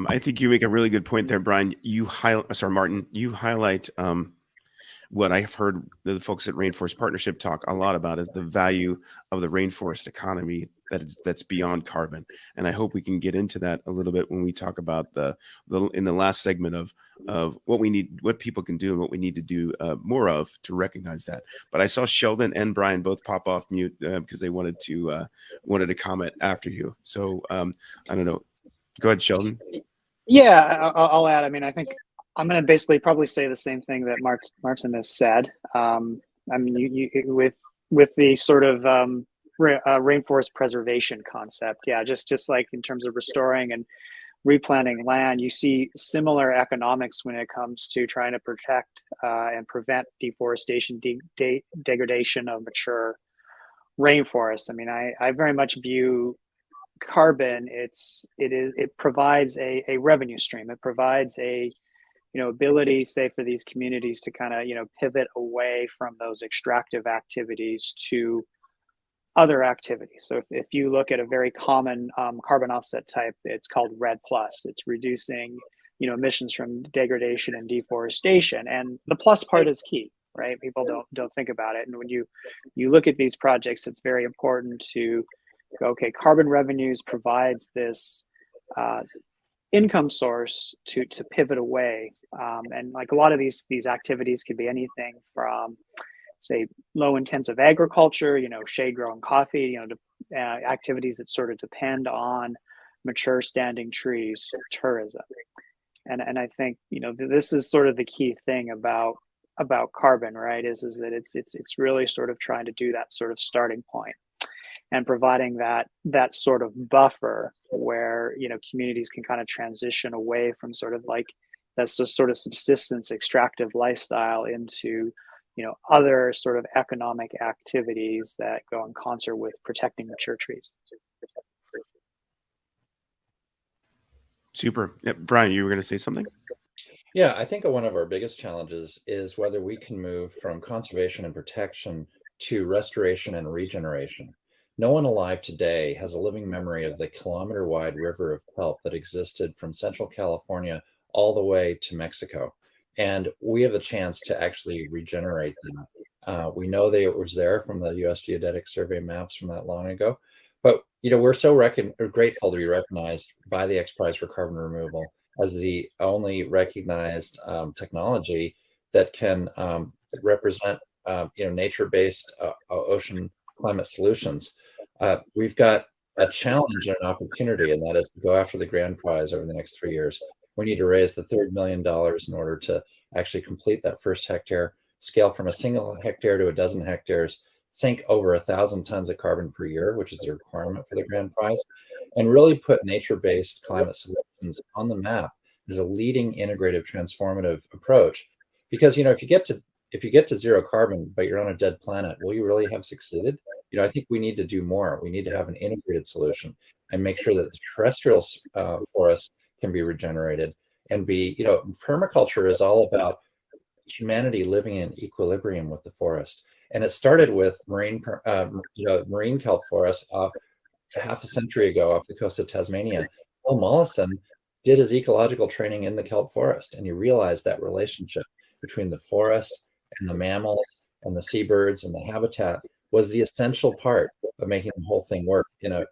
I think you make a really good point there, Brian. Martin, you highlight what I've heard the folks at Rainforest Partnership talk a lot about is the value of the rainforest economy that's beyond carbon. And I hope we can get into that a little bit when we talk about in the last segment of what we need, what people can do and what we need to do more of to recognize that. But I saw Sheldon and Brian both pop off mute because they wanted to comment after you. So I don't know. Go ahead, Sheldon. Yeah, I'll add. I mean, I think I'm going to basically probably say the same thing that Martin has said. I mean, you with the sort of rainforest preservation concept, yeah, just like in terms of restoring and replanting land, you see similar economics when it comes to trying to protect and prevent deforestation, degradation of mature rainforests. I mean, I very much view carbon. It provides a revenue stream. It provides a ability, say, for these communities to kind of pivot away from those extractive activities to other activities. So if you look at a very common carbon offset type, it's called REDD+. It's reducing emissions from degradation and deforestation, and the plus part is key, right? People don't think about it, and when you look at these projects, it's very important to go, okay, carbon revenues provides this income source to pivot away, and like a lot of these activities could be anything from, say, low intensive agriculture, shade grown coffee, activities that sort of depend on mature standing trees, tourism. And I think, this is sort of the key thing about carbon, right? Is that it's really sort of trying to do that sort of starting point and providing that sort of buffer where, communities can kind of transition away from sort of like that's just sort of subsistence extractive lifestyle into other sort of economic activities that go in concert with protecting mature trees. Super. Yeah, Brian, you were going to say something? Yeah, I think one of our biggest challenges is whether we can move from conservation and protection to restoration and regeneration. No one alive today has a living memory of the kilometer-wide river of kelp that existed from Central California all the way to Mexico. And we have the chance to actually regenerate them. We know it was there from the U.S. Geodetic Survey maps from that long ago. But, we're so grateful to be recognized by the X Prize for carbon removal as the only recognized technology that can represent, nature-based ocean climate solutions. We've got a challenge and an opportunity, and that is to go after the grand prize over the next 3 years. We need to raise the $3 million in order to actually complete that first hectare, scale from a single hectare to a dozen hectares, sink over 1,000 tons of carbon per year, which is the requirement for the grand prize, and really put nature-based climate solutions on the map as a leading integrative transformative approach. Because, if you get to zero carbon, but you're on a dead planet, will you really have succeeded? I think we need to do more. We need to have an integrated solution and make sure that the terrestrial forests can be regenerated and permaculture is all about humanity living in equilibrium with the forest. And it started with marine kelp forests half a century ago off the coast of Tasmania. Paul Mollison did his ecological training in the kelp forest, and he realized that relationship between the forest and the mammals and the seabirds and the habitat was the essential part of making the whole thing work in a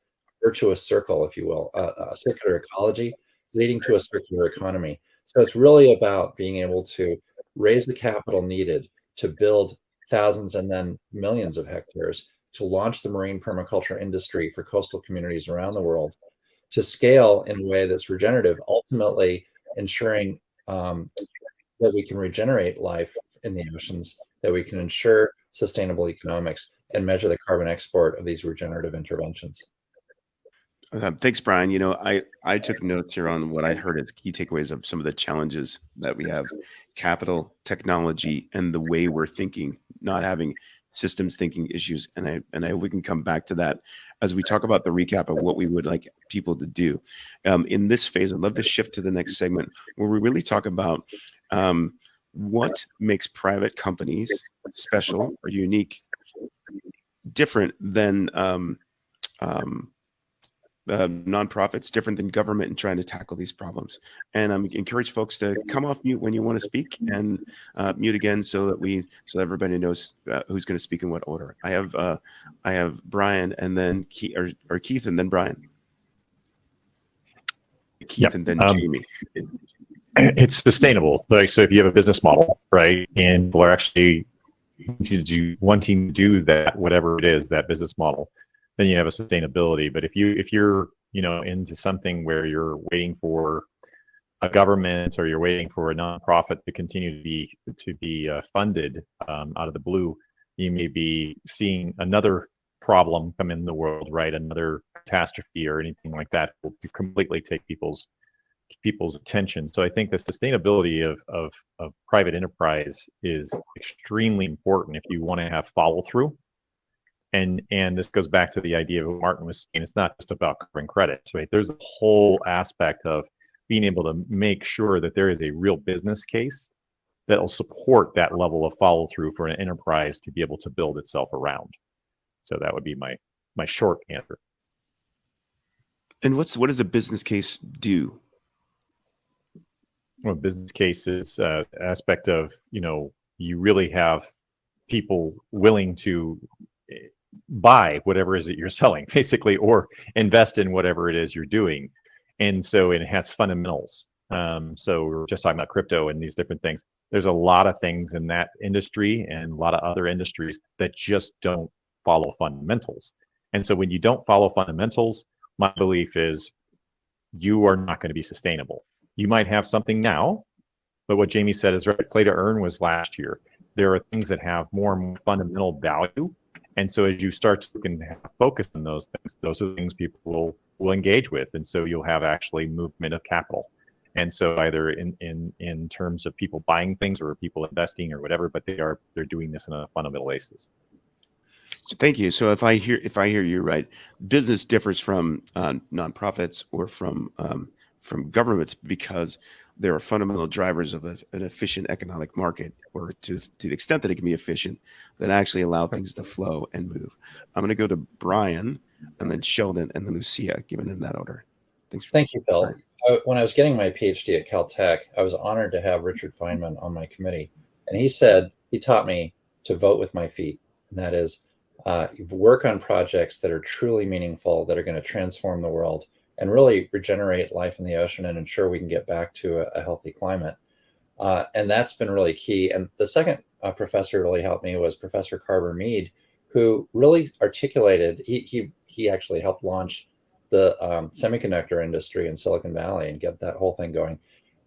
virtuous circle, if you will, a circular ecology. leading to a circular economy. So it's really about being able to raise the capital needed to build thousands and then millions of hectares, to launch the marine permaculture industry for coastal communities around the world, to scale in a way that's regenerative, ultimately ensuring that we can regenerate life in the oceans, that we can ensure sustainable economics and measure the carbon export of these regenerative interventions. Thanks, Brian. I took notes here on what I heard as key takeaways of some of the challenges that we have: capital, technology, and the way we're thinking, not having systems thinking issues. And I we can come back to that as we talk about the recap of what we would like people to do. In this phase, I'd love to shift to the next segment where we really talk about what makes private companies special or unique, different than nonprofits, different than government, in trying to tackle these problems. And I encourage folks to come off mute when you want to speak, and mute again so that everybody knows who's going to speak in what order. I have Brian, and then Keith, and then Brian. Keith, and then Jamie. It's sustainable. So if you have a business model, right, and people are actually wanting to do that, whatever it is, that business model, then you have a sustainability. But if you're into something where you're waiting for a government or you're waiting for a nonprofit to continue to be funded out of the blue, you may be seeing another problem come in the world, right? Another catastrophe or anything like that will completely take people's attention. So I think the sustainability of private enterprise is extremely important if you want to have follow through. And this goes back to the idea of what Martin was saying. It's not just about carbon credits, right? There's a whole aspect of being able to make sure that there is a real business case that will support that level of follow through for an enterprise to be able to build itself around. So that would be my short answer. And what does a business case do? Well, business case is aspect of, you really have people willing to buy whatever it is that you're selling, basically, or invest in whatever it is you're doing. And so it has fundamentals. So we're just talking about crypto and these different things. There's a lot of things in that industry and a lot of other industries that just don't follow fundamentals. And so when you don't follow fundamentals, my belief is you are not going to be sustainable. You might have something now, but what Jamie said is right. Play to earn was last year. There are things that have more and more fundamental value. And so as you start to focus on those are the things people will engage with. And so you'll have actually movement of capital. And so either in terms of people buying things or people investing or whatever, but they're doing this on a fundamental basis. So thank you. So if I hear you right, business differs from nonprofits or from governments because there are fundamental drivers of an efficient economic market, or to the extent that it can be efficient, that actually allow things to flow and move. I'm going to go to Brian, and then Sheldon, and then Lucia, given in that order. Thank you, Phil. When I was getting my PhD at Caltech, I was honored to have Richard Feynman on my committee. And he taught me to vote with my feet. And that is work on projects that are truly meaningful, that are going to transform the world and really regenerate life in the ocean and ensure we can get back to a healthy climate. And that's been really key. And the second professor who really helped me was Professor Carver Mead, who really articulated, he actually helped launch the semiconductor industry in Silicon Valley and get that whole thing going.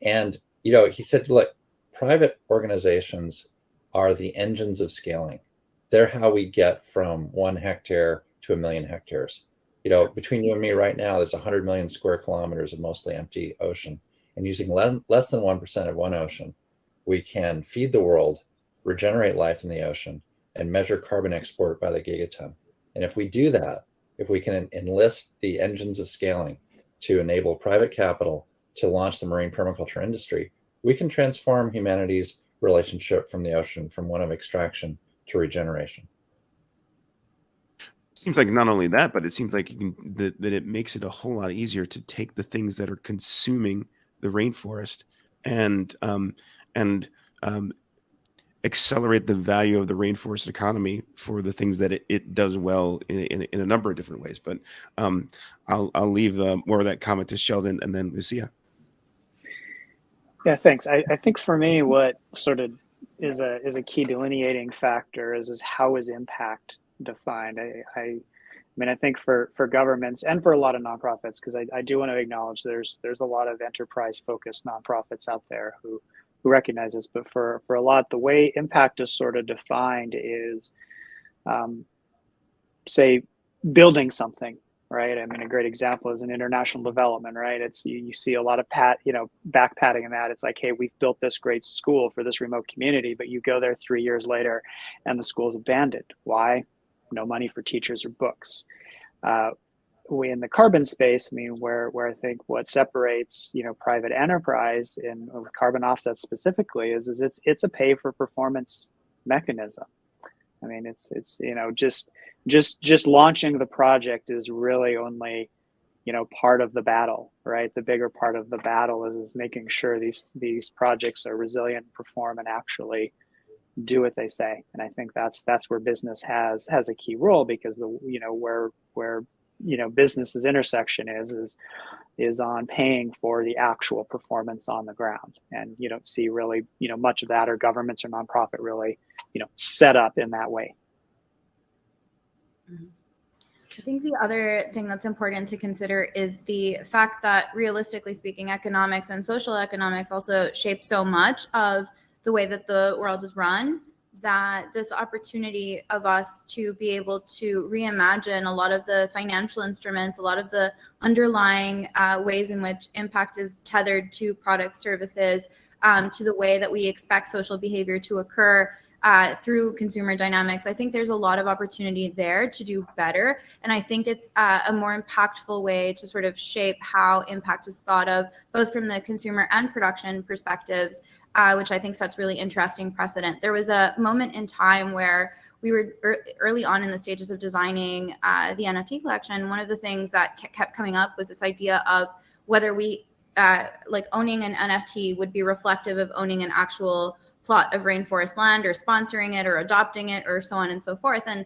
And, he said, look, private organizations are the engines of scaling. They're how we get from 1 hectare to 1 million hectares. Between you and me right now, there's 100 million square kilometers of mostly empty ocean. And using less than 1% of one ocean, we can feed the world, regenerate life in the ocean, and measure carbon export by the gigaton. And if we do that, if we can enlist the engines of scaling to enable private capital to launch the marine permaculture industry, we can transform humanity's relationship from the ocean from one of extraction to regeneration. Seems like not only that, but it seems like that it makes it a whole lot easier to take the things that are consuming the rainforest and accelerate the value of the rainforest economy for the things that it does well in a number of different ways. But I'll leave more of that comment to Sheldon and then Lucia. Yeah, thanks. I think for me, what sort of is a key delineating factor is how is impact defined. I mean, I think for governments and for a lot of nonprofits, because I do want to acknowledge there's a lot of enterprise focused nonprofits out there who recognize this, but for a lot, the way impact is sort of defined is, say, building something, right? I mean, a great example is an international development, right? It's you see a lot of back patting in that. It's like, hey, we've built this great school for this remote community, but you go there 3 years later and the school's abandoned. Why? No money for teachers or books. We in the carbon space, I mean, where I think what separates private enterprise with carbon offsets specifically is it's a pay for performance mechanism. I mean, it's just launching the project is really only part of the battle, right? The bigger part of the battle is making sure these projects are resilient, perform, and actually do what they say. And I think that's where business has a key role, because where business's intersection is on paying for the actual performance on the ground. And you don't see really much of that, or governments or nonprofit really set up in that way. I think the other thing that's important to consider is the fact that, realistically speaking, economics and social economics also shape so much of the way that the world is run, that this opportunity of us to be able to reimagine a lot of the financial instruments, a lot of the underlying ways in which impact is tethered to product services, to the way that we expect social behavior to occur through consumer dynamics. I think there's a lot of opportunity there to do better. And I think it's a more impactful way to sort of shape how impact is thought of, both from the consumer and production perspectives, which I think sets really interesting precedent. There was a moment in time where we were early on in the stages of designing the NFT collection. One of the things that kept coming up was this idea of whether we like owning an NFT would be reflective of owning an actual plot of rainforest land, or sponsoring it, or adopting it, or so on and so forth. And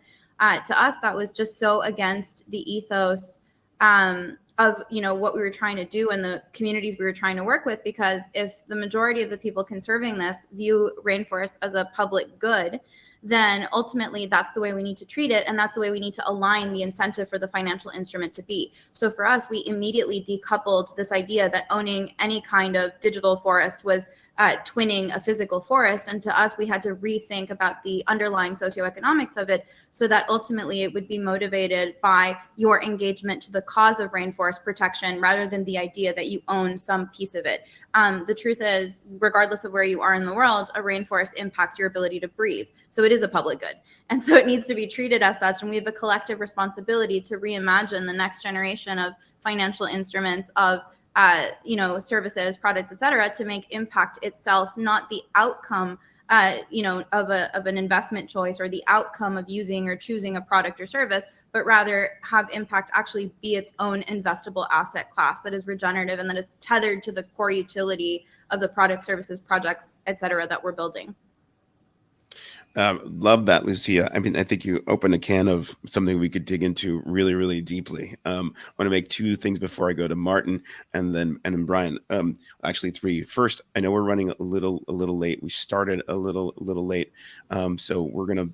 to us, that was just so against the ethos of what we were trying to do and the communities we were trying to work with. Because if the majority of the people conserving this view rainforests as a public good, then ultimately that's the way we need to treat it, and that's the way we need to align the incentive for the financial instrument to be. So for us, we immediately decoupled this idea that owning any kind of digital forest was twinning a physical forest. And to us, we had to rethink about the underlying socioeconomics of it, so that ultimately it would be motivated by your engagement to the cause of rainforest protection, rather than the idea that you own some piece of it. The truth is, regardless of where you are in the world, a rainforest impacts your ability to breathe. So it is a public good. And so it needs to be treated as such. And we have a collective responsibility to reimagine the next generation of financial instruments, of services, products, et cetera, to make impact itself not the outcome, of an investment choice, or the outcome of using or choosing a product or service, but rather have impact actually be its own investable asset class that is regenerative and that is tethered to the core utility of the product, services, projects, et cetera, that we're building. Love that, Lucia. I mean, I think you opened a can of something we could dig into really, really deeply. I want to make two things before I go to Martin and then Brian. Actually, three. First, I know we're running a little late. We started a little late, so we're gonna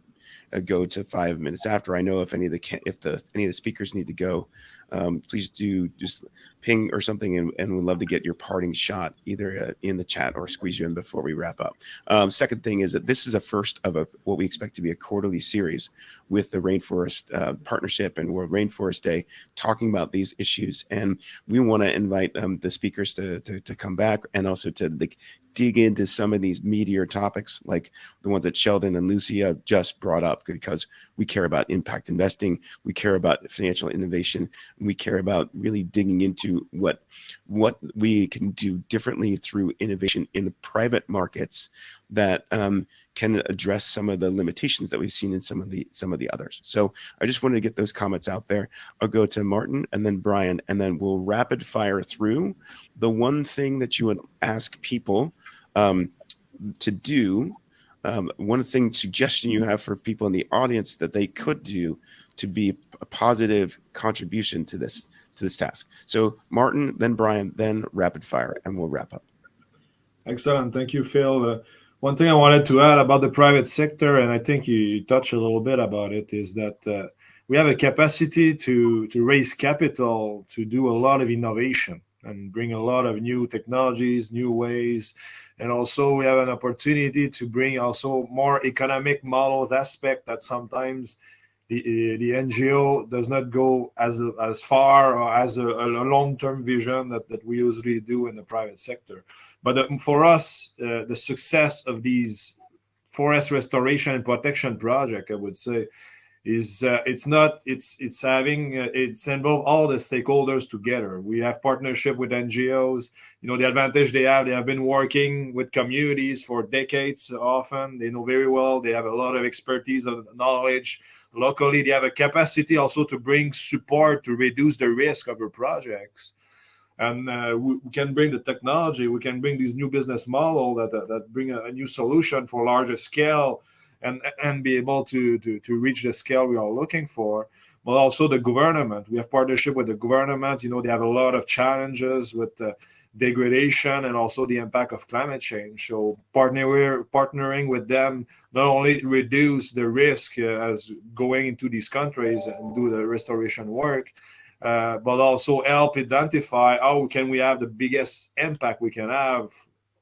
go to 5 minutes after. I know if any of the speakers need to go, please do just ping or something, and we'd love to get your parting shot either in the chat or squeeze you in before we wrap up. Second thing is that this is a first of what we expect to be a quarterly series with the Rainforest Partnership and World Rainforest Day, talking about these issues. And we want to invite the speakers to come back, and also to dig into some of these meatier topics, like the ones that Sheldon and Lucia just brought up, because we care about impact investing, we care about financial innovation, and we care about really digging into what we can do differently through innovation in the private markets that can address some of the limitations that we've seen in some of the others. So I just wanted to get those comments out there. I'll go to Martin and then Brian, and then we'll rapid fire through the one thing that you would ask people to do. One thing suggestion you have for people in the audience that they could do to be a positive contribution to this task. So Martin, then Brian, then rapid fire, and we'll wrap up. Excellent. Thank you, Phil. One thing I wanted to add about the private sector, and I think you touched a little bit about it, is that we have a capacity to raise capital to do a lot of innovation and bring a lot of new technologies, new ways. And also we have an opportunity to bring also more economic models aspect that sometimes the NGO does not go as far or as a long-term vision that we usually do in the private sector. But for us, the success of these forest restoration and protection project, I would say, is it's involve all the stakeholders together. We have partnership with NGOs. You know, the advantage they have been working with communities for decades. Often they know very well. They have a lot of expertise and knowledge locally. They have a capacity also to bring support to reduce the risk of their projects. And we can bring the technology. We can bring these new business model that bring a new solution for larger scale. And be able to reach the scale we are looking for. But also the government. We have partnership with the government. You know, they have a lot of challenges with degradation and also the impact of climate change. So partnering with them not only reduce the risk as going into these countries and do the restoration work, but also help identify how can we have the biggest impact we can have,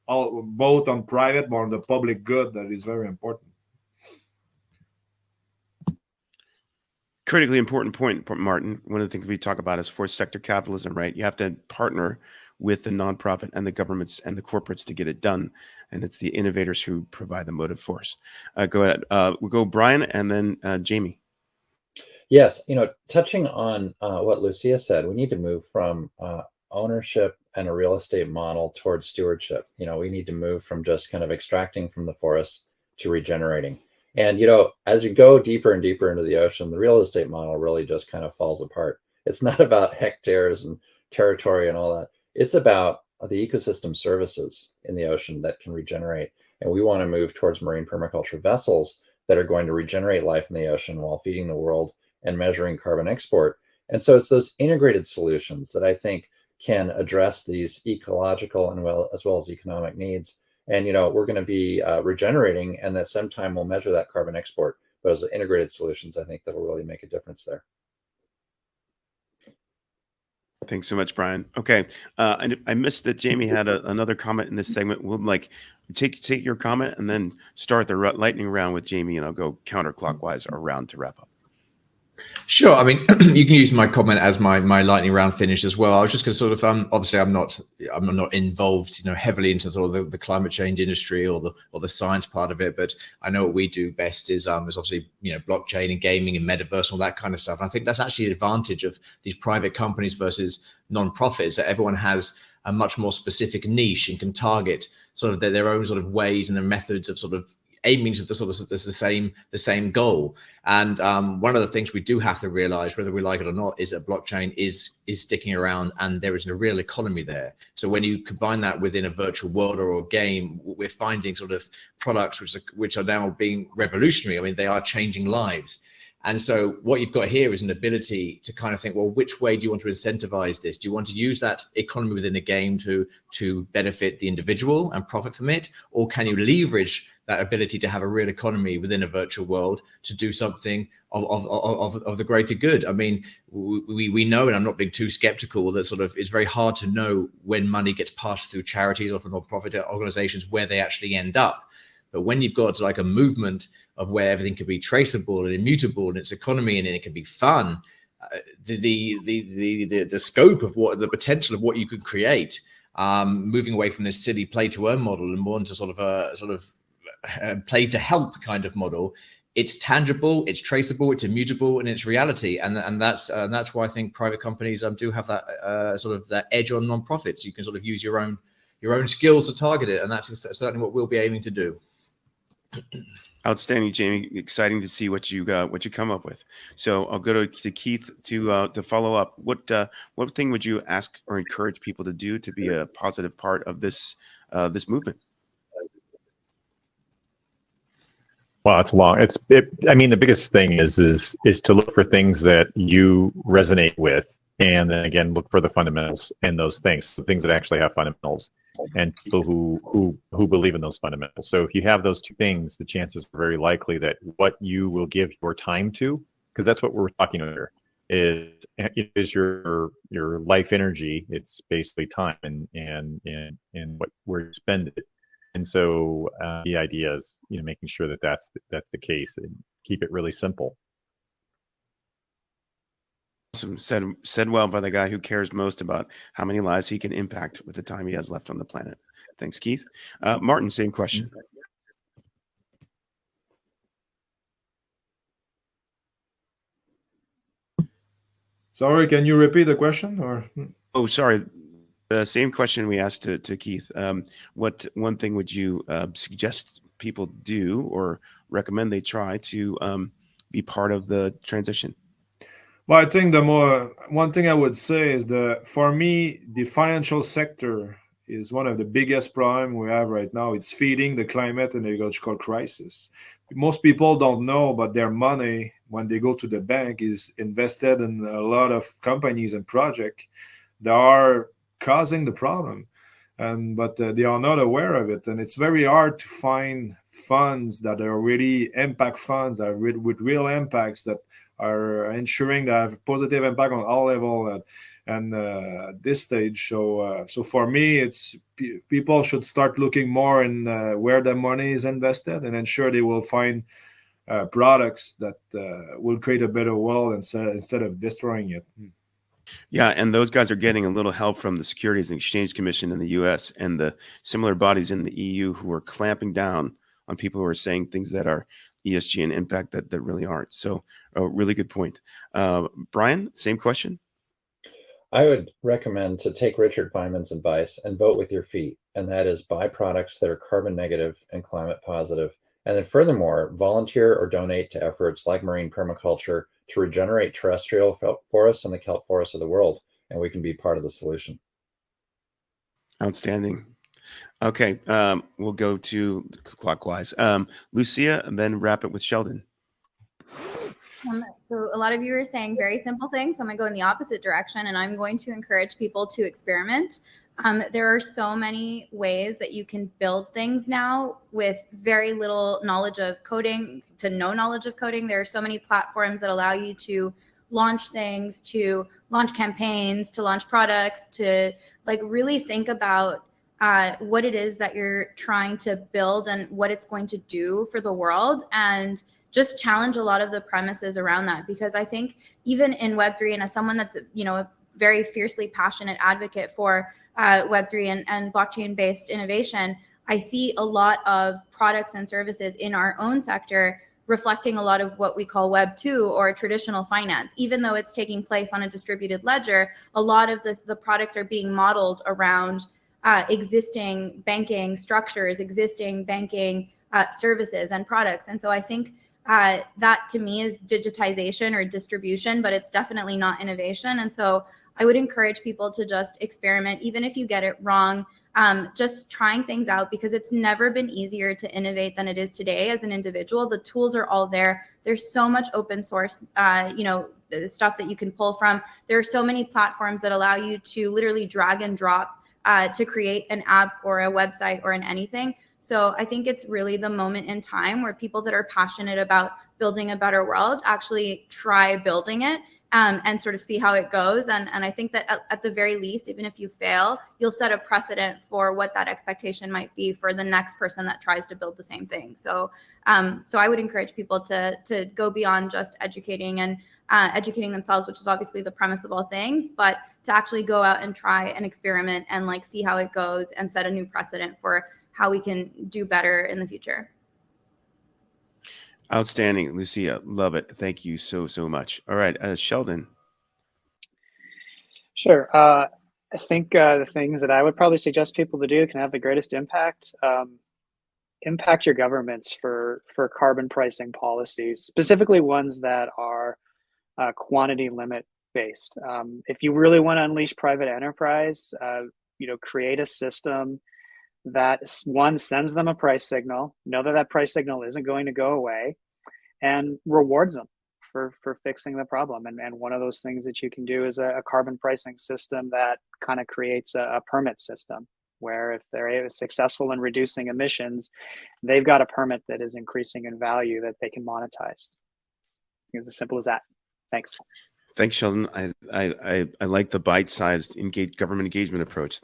both on private but on the public good. That is very important. Critically important point, Martin. One of the things we talk about is forced sector capitalism, right? You have to partner with the nonprofit and the governments and the corporates to get it done. And it's the innovators who provide the motive force. Go ahead. We'll go Brian and then Jamie. Yes, you know, touching on what Lucia said, we need to move from ownership and a real estate model towards stewardship. You know, we need to move from just kind of extracting from the forest to regenerating. And, you know, as you go deeper and deeper into the ocean, the real estate model really just kind of falls apart. It's not about hectares and territory and all that. It's about the ecosystem services in the ocean that can regenerate. And we want to move towards marine permaculture vessels that are going to regenerate life in the ocean while feeding the world and measuring carbon export. And so it's those integrated solutions that I think can address these ecological and as well as economic needs. And, you know, we're going to be regenerating, and at some time we'll measure that carbon export. But as integrated solutions, I think that'll really make a difference there. Thanks so much, Brian. Okay, I missed that Jamie had another comment in this segment. We'll take your comment and then start the lightning round with Jamie, and I'll go counterclockwise around to wrap up. Sure. I mean, you can use my comment as my lightning round finish as well. I was just going to sort of obviously I'm not involved, you know, heavily into sort of the climate change industry or the science part of it, but I know what we do best is obviously, you know, blockchain and gaming and metaverse and all that kind of stuff. And I think that's actually an advantage of these private companies versus non-profits, that everyone has a much more specific niche and can target sort of their own sort of ways and their methods of sort of aiming to the same goal. And one of the things we do have to realize, whether we like it or not, is that blockchain is sticking around and there is a real economy there. So when you combine that within a virtual world or a game, we're finding sort of products which are now being revolutionary. I mean, they are changing lives. And so what you've got here is an ability to kind of think, well, which way do you want to incentivize this? Do you want to use that economy within a game to benefit the individual and profit from it? Or can you leverage that ability to have a real economy within a virtual world to do something of the greater good? I mean, we know, and I'm not being too skeptical, that sort of it's very hard to know when money gets passed through charities or from non-profit organizations where they actually end up. But when you've got like a movement of where everything can be traceable and immutable in its economy and it can be fun, the scope of what the potential of what you could create, moving away from this silly play to earn model and more into sort of play to help kind of model, it's tangible, it's traceable, it's immutable, and it's reality. And that's why I think private companies do have that sort of that edge on non-profits. You can sort of use your own skills to target it, and that's certainly what we'll be aiming to do. Outstanding, Jamie. Exciting to see what you come up with. So I'll go to Keith to follow up. What thing would you ask or encourage people to do to be a positive part of this movement? Well, it's long. I mean, the biggest thing is to look for things that you resonate with, and then again look for the fundamentals in those things, the things that actually have fundamentals. and people who believe in those fundamentals. So if you have those two things, the chances are very likely that what you will give your time to, because that's what we're talking about here, is your life energy. It's basically time and where you spend it. And so the idea is, making sure that that's the case and keep it really simple. Awesome. Said well by the guy who cares most about how many lives he can impact with the time he has left on the planet. Thanks, Keith. Martin, same question. Sorry, can you repeat the question? Or Oh, sorry. The same question we asked to Keith. What one thing would you suggest people do or recommend they try to be part of the transition? Well, I think one thing I would say is for me, the financial sector is one of the biggest problems we have right now. It's feeding the climate and ecological crisis. Most people don't know, but their money, when they go to the bank, is invested in a lot of companies and projects that are causing the problem. But they are not aware of it. And it's very hard to find funds that are really impact funds that are with real impacts that are ensuring that have positive impact on all levels at this stage. So for me, it's people should start looking more in where the money is invested and ensure they will find products that will create a better world instead of destroying it. Yeah, and those guys are getting a little help from the Securities and Exchange Commission in the U.S. and the similar bodies in the EU who are clamping down on people who are saying things that are ESG and impact that really aren't. So a really good point. Brian, same question. I would recommend to take Richard Feynman's advice and vote with your feet. And that is buy products that are carbon negative and climate positive. And then furthermore, volunteer or donate to efforts like marine permaculture to regenerate terrestrial forests and the kelp forests of the world. And we can be part of the solution. Outstanding. Okay, we'll go to clockwise. Lucia, and then wrap it with Sheldon. So a lot of you are saying very simple things. So I'm going to go in the opposite direction, and I'm going to encourage people to experiment. There are so many ways that you can build things now with very little knowledge of coding to no knowledge of coding. There are so many platforms that allow you to launch things, to launch campaigns, to launch products, to really think about what it is that you're trying to build and what it's going to do for the world, and just challenge a lot of the premises around that. Because I think even in Web3, and as someone that's a very fiercely passionate advocate for Web3 and blockchain-based innovation, I see a lot of products and services in our own sector reflecting a lot of what we call Web 2 or traditional finance. Even though it's taking place on a distributed ledger, a lot of the products are being modeled around existing banking structures, existing banking services and products. And so I think that to me is digitization or distribution, but it's definitely not innovation. And so I would encourage people to just experiment, even if you get it wrong, just trying things out, because it's never been easier to innovate than it is today as an individual. The tools are all there. There's so much open source, stuff that you can pull from. There are so many platforms that allow you to literally drag and drop to create an app or a website or an anything. So I think it's really the moment in time where people that are passionate about building a better world actually try building it and sort of see how it goes. And I think that at the very least, even if you fail, you'll set a precedent for what that expectation might be for the next person that tries to build the same thing. So I would encourage people to go beyond just educating and educating themselves, which is obviously the premise of all things, but to actually go out and try and experiment and see how it goes and set a new precedent for how we can do better in the future. Outstanding, Lucia. Love it. Thank you so much. All right, Sheldon. Sure. I think the things that I would probably suggest people to do can have the greatest impact. Impact your governments for carbon pricing policies, specifically ones that are quantity limit based. If you really want to unleash private enterprise, create a system that one sends them a price signal, know that price signal isn't going to go away, and rewards them for fixing the problem. And one of those things that you can do is a carbon pricing system that kind of creates a permit system. where if they're successful in reducing emissions, they've got a permit that is increasing in value that they can monetize. It's as simple as that. Thanks. Thanks, Sheldon. I like the bite-sized government engagement approach.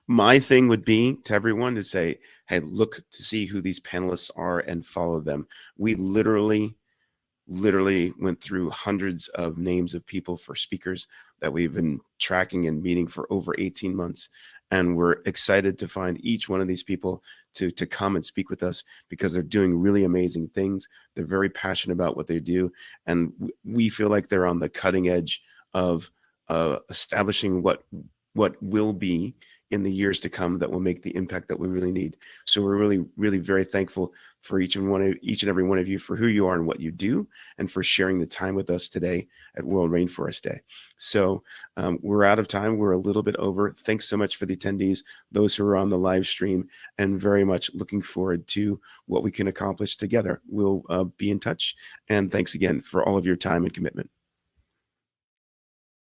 My thing would be to everyone to say, hey, look to see who these panelists are and follow them. We literally went through hundreds of names of people for speakers that we've been tracking and meeting for over 18 months. And we're excited to find each one of these people to come and speak with us, because they're doing really amazing things. They're very passionate about what they do. And we feel like they're on the cutting edge of establishing what will be in the years to come that will make the impact that we really need. So we're really very thankful for each and every one of you for who you are and what you do, and for sharing the time with us today at World Rainforest Day. So we're out of time. We're a little bit over. Thanks so much for the attendees, those who are on the live stream, and very much looking forward to what we can accomplish together. We'll be in touch. And thanks again for all of your time and commitment.